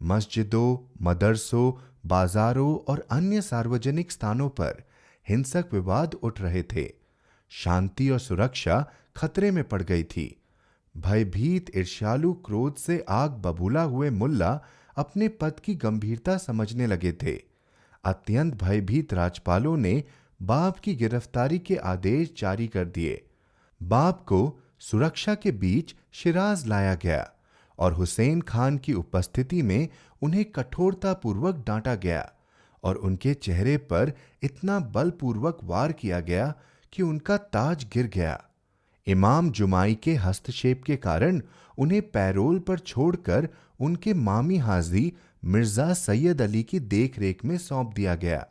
मस्जिदों, मदरसों, बाजारों और अन्य सार्वजनिक स्थानों पर हिंसक विवाद उठ रहे थे। शांति और सुरक्षा खतरे में पड़ गई थी। भयभीत ईर्ष्यालु क्रोध से आग बबूला हुए मुल्ला अपने पद की गंभीरता समझने लगे थे। अत्यंत भयभीत राजपालों ने बाप की गिरफ्तारी के आदेश जारी कर दिए। बाप को सुरक्षा के बीच शिराज लाया गया और हुसैन खान की उपस्थिति में उन्हें कठोरतापूर्वक डांटा गया और उनके चेहरे पर इतना बलपूर्वक वार किया गया कि उनका ताज गिर गया। इमाम जुमाई के हस्तक्षेप के कारण उन्हें पैरोल पर छोड़कर उनके मामी हाजी मिर्जा सैयद अली की देखरेख में सौंप दिया गया।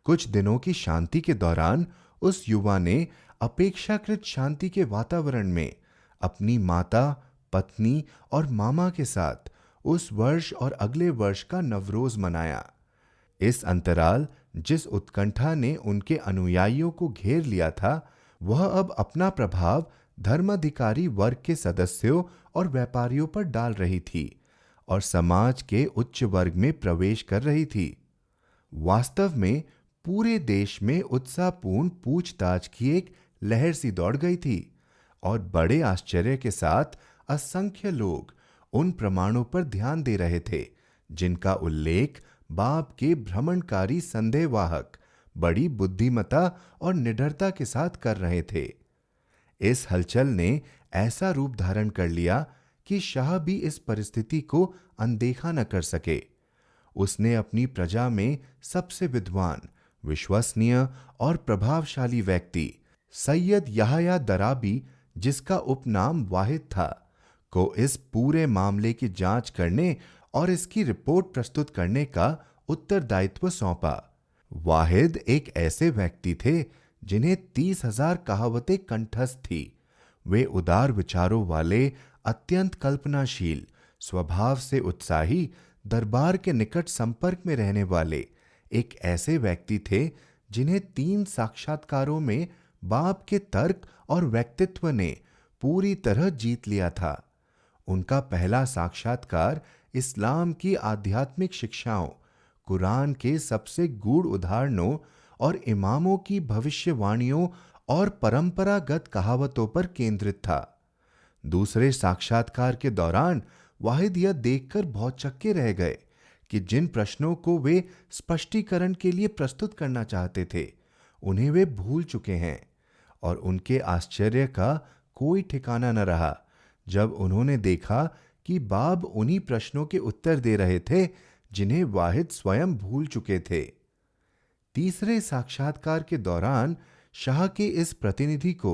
कुछ दिनों की शांति के दौरान उस युवा ने अपेक्षाकृत शांति के वातावरण में अपनी माता, पत्नी और मामा के साथ उस वर्ष और अगले वर्ष का नवरोज मनाया। इस अंतराल जिस उत्कंठा ने उनके अनुयायियों को घेर लिया था, वह अब अपना प्रभाव धर्माधिकारी वर्ग के सदस्यों और व्यापारियों पर डाल रही थी और समाज के उच्च वर्ग में प्रवेश कर रही थी। वास्तव में पूरे देश में उत्साहपूर्ण पूछताछ की एक लहर सी दौड़ गई थी और बड़े आश्चर्य के साथ असंख्य लोग उन प्रमाणों पर ध्यान दे रहे थे जिनका उल्लेख बाप के भ्रमणकारी संदेहवाहक बड़ी बुद्धिमता और निडरता के साथ कर रहे थे। इस हलचल ने ऐसा रूप धारण कर लिया कि शाह भी इस परिस्थिति को अनदेखा न कर सके। उसने अपनी प्रजा में सबसे विद्वान, विश्वसनीय और प्रभावशाली व्यक्ति सैयद याहया दराबी, जिसका उपनाम वाहिद था, को इस पूरे मामले की जांच करने और इसकी रिपोर्ट प्रस्तुत करने का उत्तरदायित्व सौंपा। वाहिद एक ऐसे व्यक्ति थे जिन्हें 30,000 कहावतें कंठस्थ थी। वे उदार विचारों वाले, अत्यंत कल्पनाशील, स्वभाव से उत्साही, दरबार के निकट संपर्क में रहने वाले एक ऐसे व्यक्ति थे जिन्हें 3 साक्षात्कारों में बाप के तर्क और व्यक्तित्व ने पूरी तरह जीत लिया था। उनका पहला साक्षात्कार इस्लाम की आध्यात्मिक शिक्षाओं, कुरान के सबसे गूढ़ उदाहरणों और इमामों की भविष्यवाणियों और परंपरागत कहावतों पर केंद्रित था। दूसरे साक्षात्कार के दौरान वाहिद यह देखकर भौचक्के रह गए कि जिन प्रश्नों को वे स्पष्टीकरण के लिए प्रस्तुत करना चाहते थे, उन्हें वे भूल चुके हैं, और उनके आश्चर्य का कोई ठिकाना न रहा जब उन्होंने देखा कि बाब उन्हीं प्रश्नों के उत्तर दे रहे थे जिन्हें वाहिद स्वयं भूल चुके थे। तीसरे साक्षात्कार के दौरान शाह के इस प्रतिनिधि को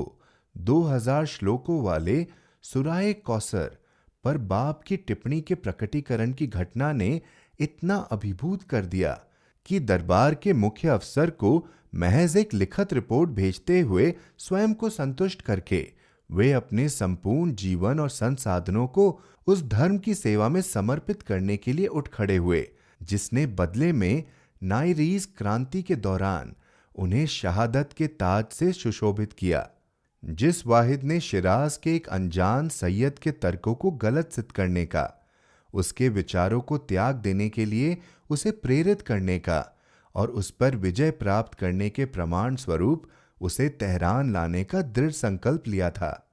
2000 श्लोकों वाले सुराए कौसर पर बाप की टिप्पणी के प्रकटीकरण की घटना ने इतना अभिभूत कर दिया कि दरबार के मुख्य अफसर को महज एक लिखित रिपोर्ट भेजते हुए स्वयं को संतुष्ट करके वे अपने संपूर्ण जीवन और संसाधनों को उस धर्म की सेवा में समर्पित करने के लिए उठ खड़े हुए जिसने बदले में नाइरीज क्रांति के दौरान उन्हें शहादत के ताज से सुशोभित किया। जिस वाहिद ने शिराज के एक अनजान सैयद के तर्कों को गलत सिद्ध करने का, उसके विचारों को त्याग देने के लिए उसे प्रेरित करने का और उस पर विजय प्राप्त करने के प्रमाण स्वरूप उसे तेहरान लाने का दृढ़ संकल्प लिया था।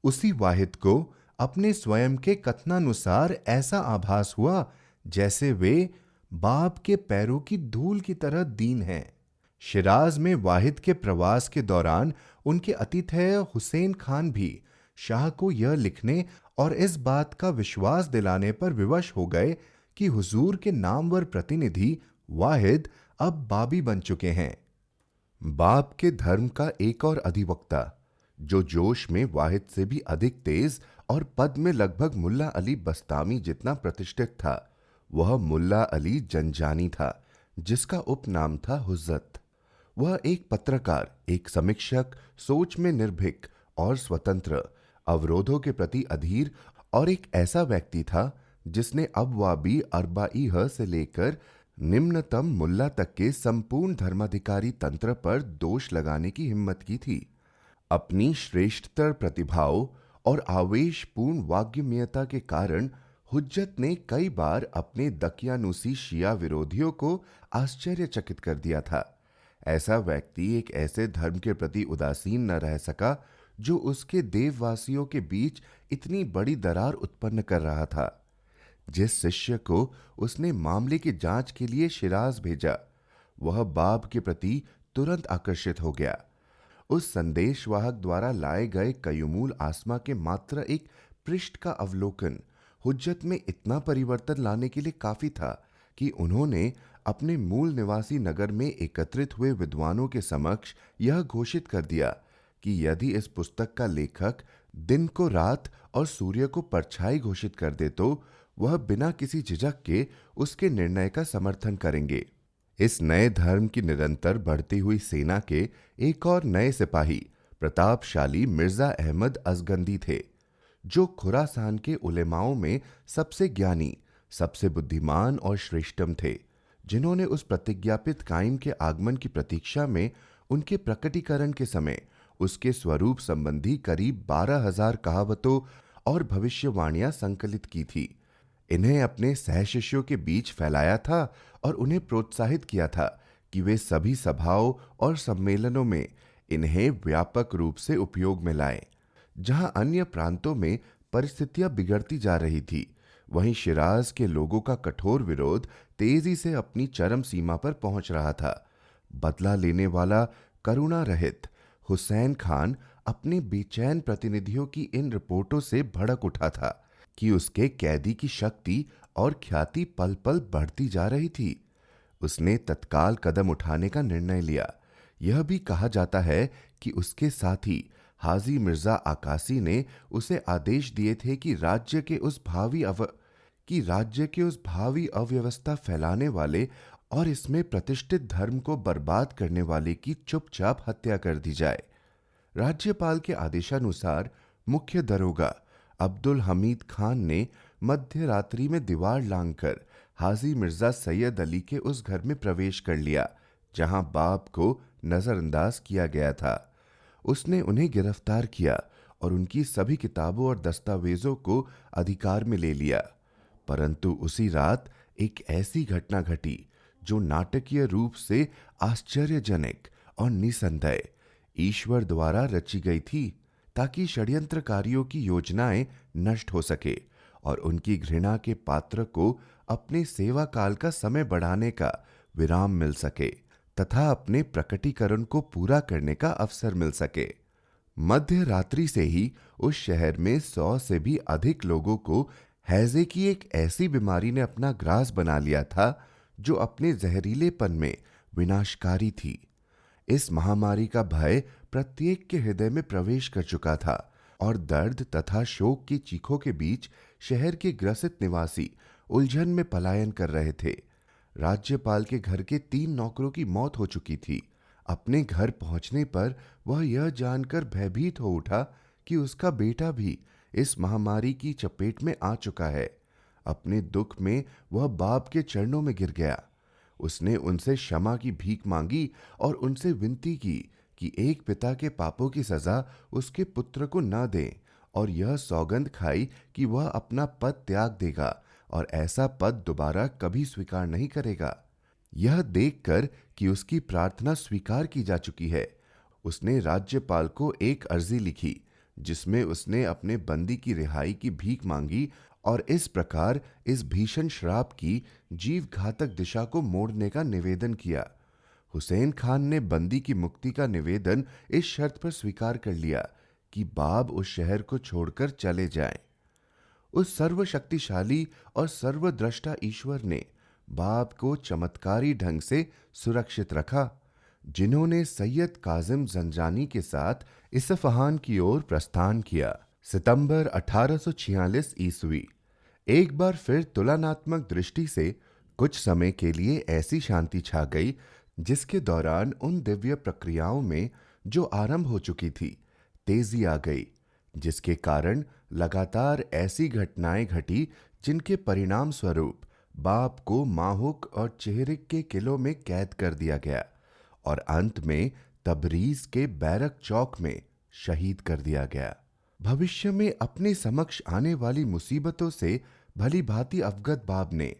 उसी वाहिद को अपने स्वयं के कथनानुसार ऐसा आभास हुआ जैसे वे बाप के पैरों की धूल की तरह दीन हैं। शिराज में वाहिद के प्रवास के दौरान उनके अतिथेय हुसैन खान भी शाह को यह लिखने और इस बात का विश्वास दिलाने पर विवश हो गए कि हुजूर के नामवर प्रतिनिधि वाहिद अब बाबी बन चुके हैं। बाप के धर्म का एक और अधिवक्ता, जो जोश में वाहिद से भी अधिक तेज और पद में लगभग मुल्ला अली बस्तामी जितना प्रतिष्ठित था, वह मुल्ला अली जंजानी था, जिसका उपनाम था हुज्जत। वह एक पत्रकार, एक समीक्षक, सोच में निर्भीक और स्वतंत्र, अवरोधों के प्रति अधीर और एक ऐसा व्यक्ति था जिसने अबवाबी अरबाईह से लेकर निम्नतम मुल्ला तक के संपूर्ण धर्माधिकारी तंत्र पर दोष लगाने की हिम्मत की थी। अपनी श्रेष्ठतर प्रतिभाओं और आवेशपूर्ण वाग्यमयता के कारण हुज्जत ने कई बार अपने दकियानूसी शिया विरोधियों को आश्चर्यचकित कर दिया था। ऐसा व्यक्ति एक ऐसे धर्म के प्रति उदासीन न रह सका जो उसके देववासियों के बीच इतनी बड़ी दरार उत्पन्न कर रहा था। जिस शिष्य को उसने मामले की जांच के लिए शिराज भेजा, वह बाब के प्रति तुरंत आकर्षित हो गया। उस संदेशवाहक द्वारा लाए गए कयूमुल आसमा के मात्र एक पृष्ठ का अवलोकन हुज्जत में इतना परिवर्तन लाने के लिए काफी था कि उन्होंने अपने मूल निवासी नगर में एकत्रित हुए विद्वानों के समक्ष यह घोषित कर दिया कि यदि इस पुस्तक का लेखक दिन को रात और सूर्य को परछाई घोषित कर दे तो वह बिना किसी झिझक के उसके निर्णय का समर्थन करेंगे। इस नए धर्म की निरंतर बढ़ती हुई सेना के एक और नए सिपाही प्रतापशाली मिर्जा अहमद अजगंदी थे, जो खुरासान के उलेमाओं में सबसे ज्ञानी, सबसे बुद्धिमान और श्रेष्ठम थे, जिन्होंने उस प्रतिज्ञापित कायम के आगमन की प्रतीक्षा में उनके प्रकटीकरण के समय उसके स्वरूप संबंधी करीब 12,000 कहावतों और भविष्यवाणियां संकलित की थी। इन्हें अपने सहशिष्यों के बीच फैलाया था और उन्हें प्रोत्साहित किया था कि वे सभी सभाओं और सम्मेलनों में इन्हें व्यापक रूप से उपयोग में लाएं। जहां अन्य प्रांतों में परिस्थितियां बिगड़ती जा रही थी, वहीं शिराज के लोगों का कठोर विरोध तेजी से अपनी चरम सीमा पर पहुंच रहा था। बदला लेने वाला करुणा रहित हुसैन खान अपने बेचैन प्रतिनिधियों की इन रिपोर्टों से भड़क उठा था कि उसके कैदी की शक्ति और ख्याति पल पल बढ़ती जा रही थी। उसने तत्काल कदम उठाने का निर्णय लिया। यह भी कहा जाता है कि उसके साथी हाजी मिर्जा आकासी ने उसे आदेश दिए थे कि राज्य के उस भावी अव्यवस्था फैलाने वाले और इसमें प्रतिष्ठित धर्म को बर्बाद करने वाले की चुपचाप हत्या कर दी जाए। राज्यपाल के आदेशानुसार मुख्य दरोगा अब्दुल हमीद खान ने मध्य रात्रि में दीवार लांघकर हाजी मिर्जा सैयद अली के उस घर में प्रवेश कर लिया जहां बाप को नजरअंदाज किया गया था। उसने उन्हें गिरफ्तार किया और उनकी सभी किताबों और दस्तावेजों को अधिकार में ले लिया। परंतु उसी रात एक ऐसी घटना घटी जो नाटकीय रूप से आश्चर्यजनक और निसंदेह ईश्वर द्वारा रची गई थी, ताकि षड्यंत्रकारियों की योजनाएं नष्ट हो सके और उनकी घृणा के पात्र को अपने सेवा काल का समय बढ़ाने का विराम मिल सके तथा अपने प्रकटीकरण को पूरा करने का अवसर मिल सके। मध्य रात्रि से ही उस शहर में 100 से भी अधिक लोगों को हैजे की एक ऐसी बीमारी ने अपना ग्रास बना लिया था जो अपने जहरीलेपन में विनाशकारी थी। इस महामारी का भय प्रत्येक के हृदय में प्रवेश कर चुका था और दर्द तथा शोक की चीखों के बीच शहर के ग्रसित निवासी उलझन में पलायन कर रहे थे। राज्यपाल के घर के 3 नौकरों की मौत हो चुकी थी। अपने घर पहुंचने पर वह यह जानकर भयभीत हो उठा कि उसका बेटा भी इस महामारी की चपेट में आ चुका है। अपने दुख में वह बाप के चरणों में गिर गया। उसने उनसे क्षमा की भीख मांगी और उनसे विनती की कि एक पिता के पापों की सजा उसके पुत्र को न दें, और यह सौगंध खाई कि वह अपना पद त्याग देगा और ऐसा पद दोबारा कभी स्वीकार नहीं करेगा। यह देखकर कि उसकी प्रार्थना स्वीकार की जा चुकी है, उसने राज्यपाल को एक अर्जी लिखी जिसमें उसने अपने बंदी की रिहाई की भीख मांगी और इस प्रकार इस भीषण श्राप की जीव घातक दिशा को मोड़ने का निवेदन किया। हुसैन खान ने बंदी की मुक्ति का निवेदन इस शर्त पर स्वीकार कर लिया कि बाब उस शहर को छोड़कर चले जाएं। उस सर्वशक्तिशाली और सर्वद्रष्टा ईश्वर ने बाब को चमत्कारी ढंग से सुरक्षित रखा, जिन्होंने सैयद काजिम जंजानी के साथ इसफहान की ओर प्रस्थान किया। सितंबर 1846 ईस्वी। एक बार फिर तुलनात्मक दृष्टि से कुछ समय के लिए ऐसी शांति छा गई जिसके दौरान उन दिव्य प्रक्रियाओं में जो आरंभ हो चुकी थी तेजी आ गई, जिसके कारण लगातार ऐसी घटनाएं घटी जिनके परिणाम स्वरूप बाप को माहुक और चेहरिक के किलों में कैद कर दिया गया और अंत में तबरीज के बैरक चौक में शहीद कर दिया गया। भविष्य में अपने समक्ष आने वाली मुसीबतों से भली भांति अवगत बाब ने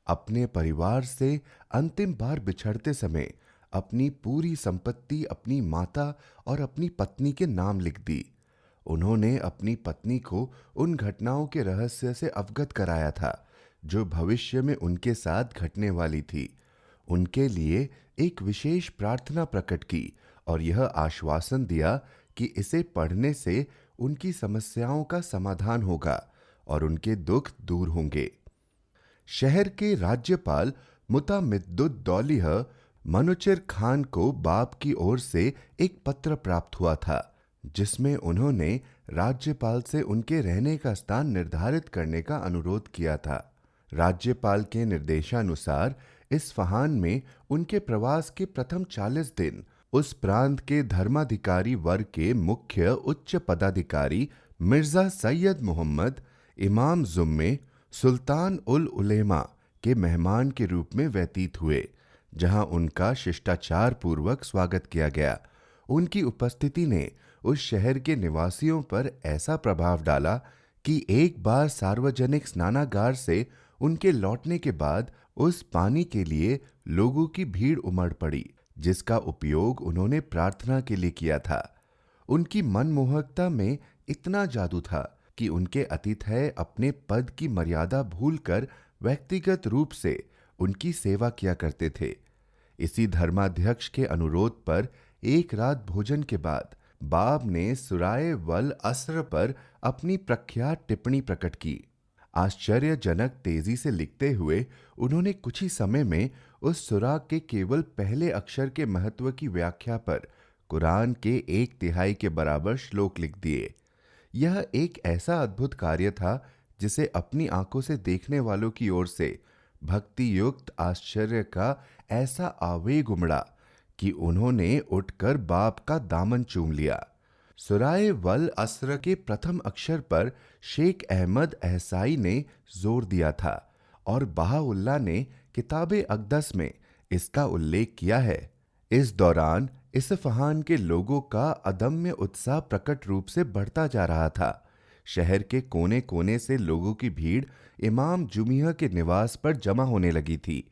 अपने परिवार से अंतिम बार बिछड़ते समय अपनी पूरी संपत्ति अपनी माता और अपनी पत्नी के नाम लिख दी। उन्होंने अपनी पत्नी को उन घटनाओं के रहस्य से अवगत कराया था जो भविष्य में उनके साथ घटने वाली थी। उनके लिए एक विशेष प्रार्थना प्रकट की और यह आश्वासन दिया कि इसे पढ़ने से उनकी समस्याओं का समाधान होगा और उनके दुख दूर होंगे। शहर के राज्यपाल मुतामिद्दुद्दौलिह मनुचिर खान को बाप की ओर से एक पत्र प्राप्त हुआ था जिसमें उन्होंने राज्यपाल से उनके रहने का स्थान निर्धारित करने का अनुरोध किया था। राज्यपाल के निर्देशानुसार इस्फहान में उनके प्रवास के प्रथम 40 दिन उस प्रांत के धर्माधिकारी वर्ग के मुख्य उच्च पदाधिकारी मिर्जा सैयद मोहम्मद इमाम जुम्मे सुल्तान उल उलेमा के मेहमान के रूप में व्यतीत हुए, जहां उनका शिष्टाचार पूर्वक स्वागत किया गया। उनकी उपस्थिति ने उस शहर के निवासियों पर ऐसा प्रभाव डाला कि एक बार सार्वजनिक स्नानागार से उनके लौटने के बाद उस पानी के लिए लोगों की भीड़ उमड़ पड़ी जिसका उपयोग उन्होंने प्रार्थना के लिए किया था। उनकी मनमोहकता में इतना जादू था कि उनके अतिथि अपने पद की मर्यादा भूलकर व्यक्तिगत रूप से उनकी सेवा किया करते थे। इसी धर्माध्यक्ष के अनुरोध पर एक रात भोजन के बाद बाब ने सुराय वल अस्र पर अपनी प्रख्यात टिप्पणी प्रकट की। आश्चर्यजनक तेजी से लिखते हुए उन्होंने कुछ ही समय में उस सुराग के केवल पहले अक्षर के महत्व की व्याख्या पर कुरान के 1/3 के बराबर श्लोक लिख दिए। यह एक ऐसा अद्भुत कार्य था जिसे अपनी आंखों से देखने वालों की ओर से भक्ति युक्त आश्चर्य का ऐसा आवेग उमड़ा कि उन्होंने उठकर बाप का दामन चूम लिया। सुराय वल अस्र के प्रथम अक्षर पर शेख अहमद एहसाई ने जोर दिया था और बहाउल्लाह ने किताबे अक़दस में इसका उल्लेख किया है। इस दौरान इसफहान के लोगों का अदम्य उत्साह प्रकट रूप से बढ़ता जा रहा था। शहर के कोने कोने से लोगों की भीड़ इमाम जुमिया के निवास पर जमा होने लगी थी।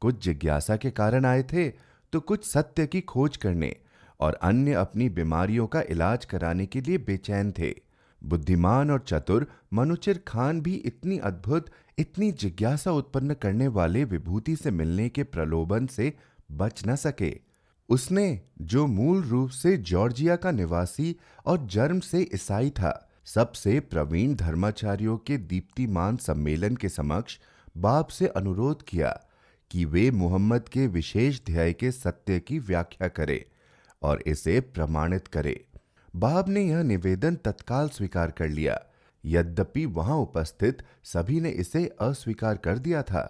कुछ जिज्ञासा के कारण आए थे तो कुछ सत्य की खोज करने और अन्य अपनी बीमारियों का इलाज कराने के लिए बेचैन थे। बुद्धिमान और चतुर मनुचिर खान भी इतनी अद्भुत, इतनी जिज्ञासा उत्पन्न करने वाले विभूति से मिलने के प्रलोभन से बच न सके। उसने, जो मूल रूप से जॉर्जिया का निवासी और जन्म से ईसाई था, सबसे प्रवीण धर्माचार्यों के दीप्तिमान सम्मेलन के समक्ष बाप से अनुरोध किया कि वे मुहम्मद के विशेष ध्याय के सत्य की व्याख्या करें और इसे प्रमाणित करे। बाब ने यह निवेदन तत्काल स्वीकार कर लिया, यद्यपि वहां उपस्थित सभी ने इसे अस्वीकार कर दिया था।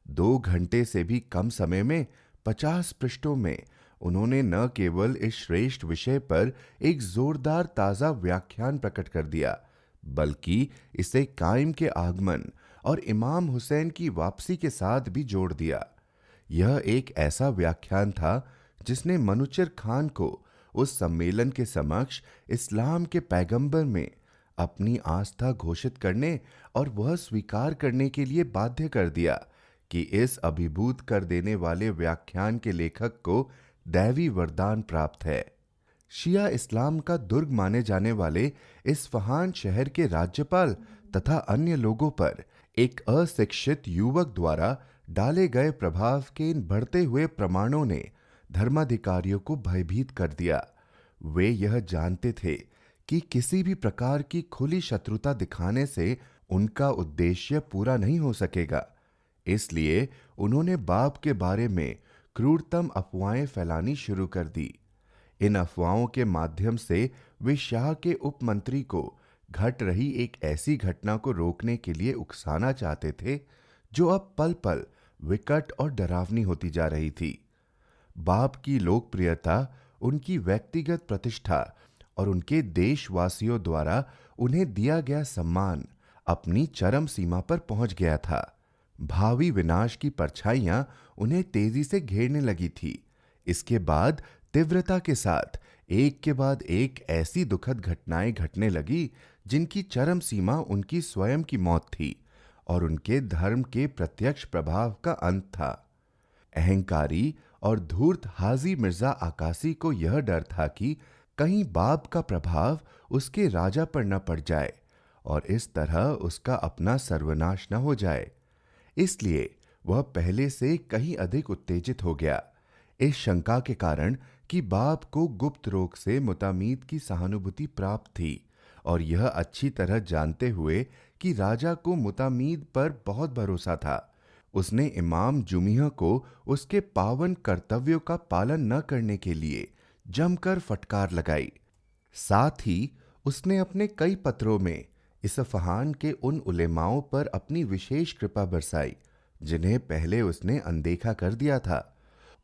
2 घंटे से भी कम समय में 50 पृष्ठों में उन्होंने न केवल इस श्रेष्ठ विषय पर एक जोरदार ताजा व्याख्यान प्रकट कर दिया, बल्कि इसे कायम के आगमन और इमाम हुसैन की वापसी के साथ भी जोड़ दिया। यह एक ऐसा व्याख्यान था जिसने मनुचिर खान को उस सम्मेलन के समक्ष इस्लाम के पैगंबर में अपनी आस्था घोषित करने और वह स्वीकार करने के लिए बाध्य कर दिया कि इस अभिभूत कर देने वाले व्याख्यान के लेखक को दैवी वरदान प्राप्त है। शिया इस्लाम का दुर्ग माने जाने वाले इस्फहान शहर के राज्यपाल तथा अन्य लोगों पर एक अशिक्षित युवक द्वारा डाले गए प्रभाव के इन बढ़ते हुए प्रमाणों ने धर्माधिकारियों को भयभीत कर दिया। वे यह जानते थे कि किसी भी प्रकार की खुली शत्रुता दिखाने से उनका उद्देश्य पूरा नहीं हो सकेगा। इसलिए उन्होंने बाप के बारे में क्रूरतम अफवाहें फैलानी शुरू कर दी। इन अफवाहों के माध्यम से वे शाह के उपमंत्री को घट रही एक ऐसी घटना को रोकने के लिए उकसाना चाहते थे जो अब पल पल विकट और डरावनी होती जा रही थी। बाप की लोकप्रियता, उनकी व्यक्तिगत प्रतिष्ठा और उनके देशवासियों द्वारा उन्हें दिया गया सम्मान अपनी चरम सीमा पर पहुंच गया था। भावी विनाश की परछाइयां उन्हें तेजी से घेरने लगी थी। इसके बाद तीव्रता के साथ एक के बाद एक ऐसी दुखद घटनाएं घटने लगी जिनकी चरम सीमा उनकी स्वयं की मौत थी और उनके धर्म के प्रत्यक्ष प्रभाव का अंत था। अहंकारी और धूर्त हाजी मिर्जा आकासी को यह डर था कि कहीं बाप का प्रभाव उसके राजा पर न पड़ जाए और इस तरह उसका अपना सर्वनाश न हो जाए। इसलिए वह पहले से कहीं अधिक उत्तेजित हो गया, इस शंका के कारण कि बाप को गुप्त रोग से मुतामीद की सहानुभूति प्राप्त थी और यह अच्छी तरह जानते हुए कि राजा को मुतामीद पर बहुत भरोसा था, उसने इमाम जुमिया को उसके पावन कर्तव्यों का पालन न करने के लिए जमकर फटकार लगाई। साथ ही उसने अपने कई पत्रों में इस्फहान के उन उलेमाओं पर अपनी विशेष कृपा बरसाई जिन्हें पहले उसने अनदेखा कर दिया था।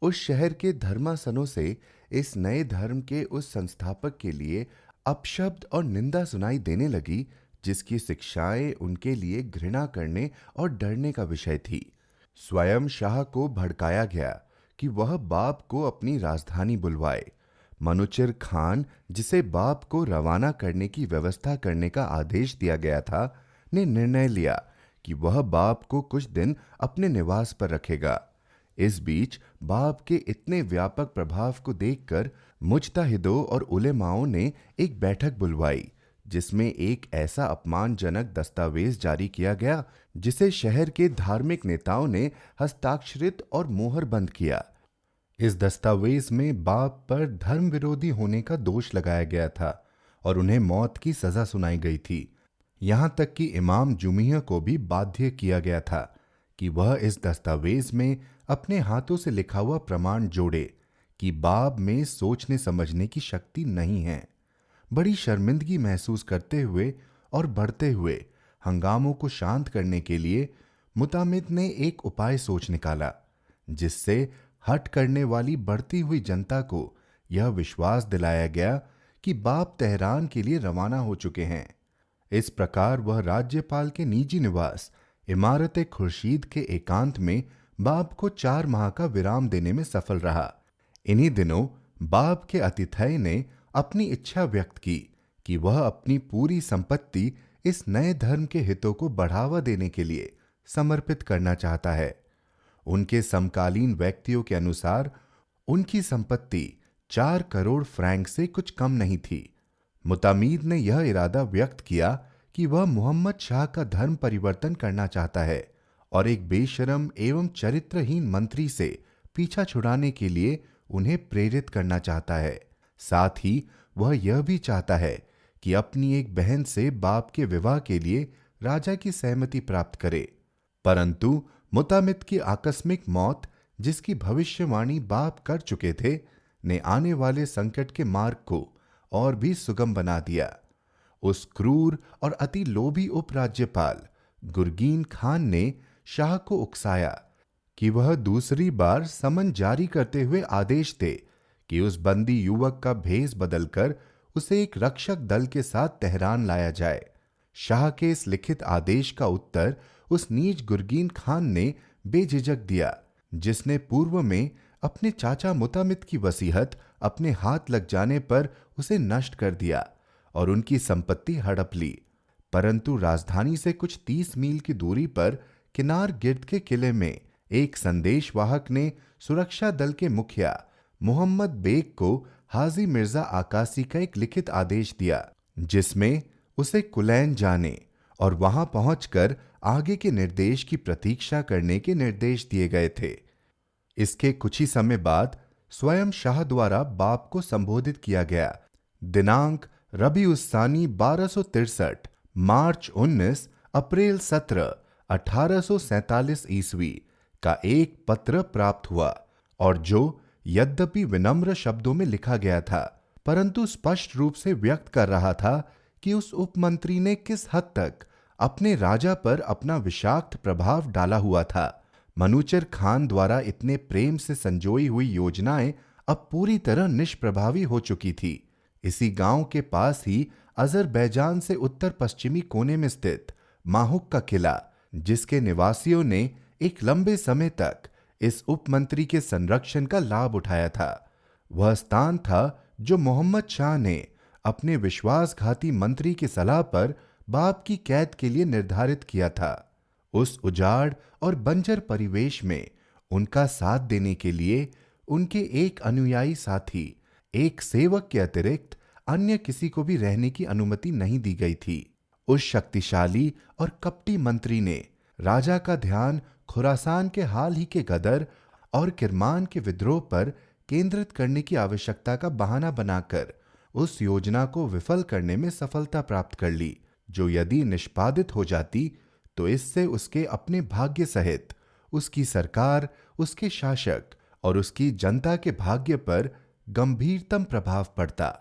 उस शहर के धर्मासनों से इस नए धर्म के उस संस्थापक के लिए अपशब्द और निंदा सुनाई देने लगी जिसकी शिक्षाएं उनके लिए घृणा करने और डरने का विषय थी। स्वयं शाह को भड़काया गया कि वह बाप को अपनी राजधानी बुलवाए। मनुचिर खान, जिसे बाप को रवाना करने की व्यवस्था करने का आदेश दिया गया था, ने निर्णय लिया कि वह बाप को कुछ दिन अपने निवास पर रखेगा। इस बीच बाप के इतने व्यापक प्रभाव को देखकर मुज्तहिदों और उलेमाओं ने एक बैठक बुलवाई जिसमें एक ऐसा अपमानजनक दस्तावेज जारी किया गया जिसे शहर के धार्मिक नेताओं ने हस्ताक्षरित और मोहरबंद किया। इस दस्तावेज में बाप पर धर्म विरोधी होने का दोष लगाया गया था और उन्हें मौत की सजा सुनाई गई थी। यहां तक कि इमाम जुमिया को भी बाध्य किया गया था कि वह इस दस्तावेज में अपने हाथों से लिखा हुआ प्रमाण जोड़े कि बाप में सोचने समझने की शक्ति नहीं है। बड़ी शर्मिंदगी महसूस करते हुए और बढ़ते हुए हंगामों को शांत करने के लिए मुतामिद ने एक उपाय सोच निकाला जिससे हट करने वाली बढ़ती हुई जनता को यह विश्वास दिलाया गया कि बाप तेहरान के लिए रवाना हो चुके हैं। इस प्रकार वह राज्यपाल के निजी निवास इमारत खुर्शीद के एकांत में बाप को 4 माह का विराम देने में सफल रहा। इन्हीं दिनों बाप के अतिथय ने अपनी इच्छा व्यक्त की कि वह अपनी पूरी संपत्ति इस नए धर्म के हितों को बढ़ावा देने के लिए समर्पित करना चाहता है। उनके समकालीन व्यक्तियों के अनुसार उनकी संपत्ति 4 करोड़ फ्रैंक से कुछ कम नहीं थी। मुतामीद ने यह इरादा व्यक्त किया कि वह मोहम्मद शाह का धर्म परिवर्तन करना चाहता है और एक बेशरम एवं चरित्रहीन मंत्री से पीछा छुड़ाने के लिए उन्हें प्रेरित करना चाहता है। साथ ही वह यह भी चाहता है कि अपनी एक बहन से बाप के विवाह के लिए राजा की सहमति प्राप्त करे। परंतु मुतामिद की आकस्मिक मौत, जिसकी भविष्यवाणी बाप कर चुके थे, ने आने वाले संकट के मार्ग को और भी सुगम बना दिया। उस क्रूर और अति लोभी उपराज्यपाल गुरगीन खान ने शाह को उकसाया कि वह दूसरी बार समन जारी करते हुए आदेश दे कि उस बंदी युवक का भेष बदलकर उसे एक रक्षक दल के साथ तेहरान लाया जाए। शाह के इस लिखित आदेश का उत्तर उस नीच गुरगीन खान ने बेझिझक दिया, जिसने पूर्व में अपने चाचा मुतामिद की वसीहत अपने हाथ लग जाने पर उसे नष्ट कर दिया और उनकी संपत्ति हड़प ली। परंतु राजधानी से कुछ 30 मील की दूरी पर किनार गिर्द के किले में एक संदेशवाहक ने सुरक्षा दल के मुखिया मोहम्मद बेग को हाजी मिर्जा आकासी का एक लिखित आदेश दिया, जिसमें उसे कुलैन जाने और वहां पहुंचकर आगे के निर्देश की प्रतीक्षा करने के निर्देश दिए गए थे। इसके कुछ ही समय बाद स्वयं शाह द्वारा बाप को संबोधित किया गया। दिनांक रबी उस्सानी 1263, मार्च 19, अप्रैल 17, 1847 ईस्वी का एक पत्र प्राप्त हुआ, और जो यद्यपि विनम्र शब्दों में लिखा गया था, परंतु स्पष्ट रूप से व्यक्त कर रहा था कि उस उपमंत्री ने किस हद तक अपने राजा पर अपना विषाक्त प्रभाव डाला हुआ था। मनूचर खान द्वारा इतने प्रेम से संजोई हुई योजनाएं अब पूरी तरह निष्प्रभावी हो चुकी थी। इसी गांव के पास ही अजरबैजान से उत्तर पश्चिमी कोने में स्थित माहुक का किला, जिसके निवासियों ने एक लंबे समय तक इस उपमंत्री के संरक्षण का लाभ उठाया था, वह स्थान था जो मोहम्मद शाह ने अपने विश्वासघाती मंत्री की सलाह पर बाप की कैद के लिए निर्धारित किया था। उस उजाड़ और बंजर परिवेश में उनका साथ देने के लिए उनके एक अनुयायी साथी, एक सेवक के अतिरिक्त अन्य किसी को भी रहने की अनुमति नहीं दी गई थी। उस शक्तिशाली और कपटी मंत्री ने राजा का ध्यान खुरासान के हाल ही के गदर और किरमान के विद्रोह पर केंद्रित करने की आवश्यकता का बहाना बनाकर उस योजना को विफल करने में सफलता प्राप्त कर ली, जो यदि निष्पादित हो जाती तो इससे उसके अपने भाग्य सहित उसकी सरकार, उसके शासक और उसकी जनता के भाग्य पर गंभीरतम प्रभाव पड़ता।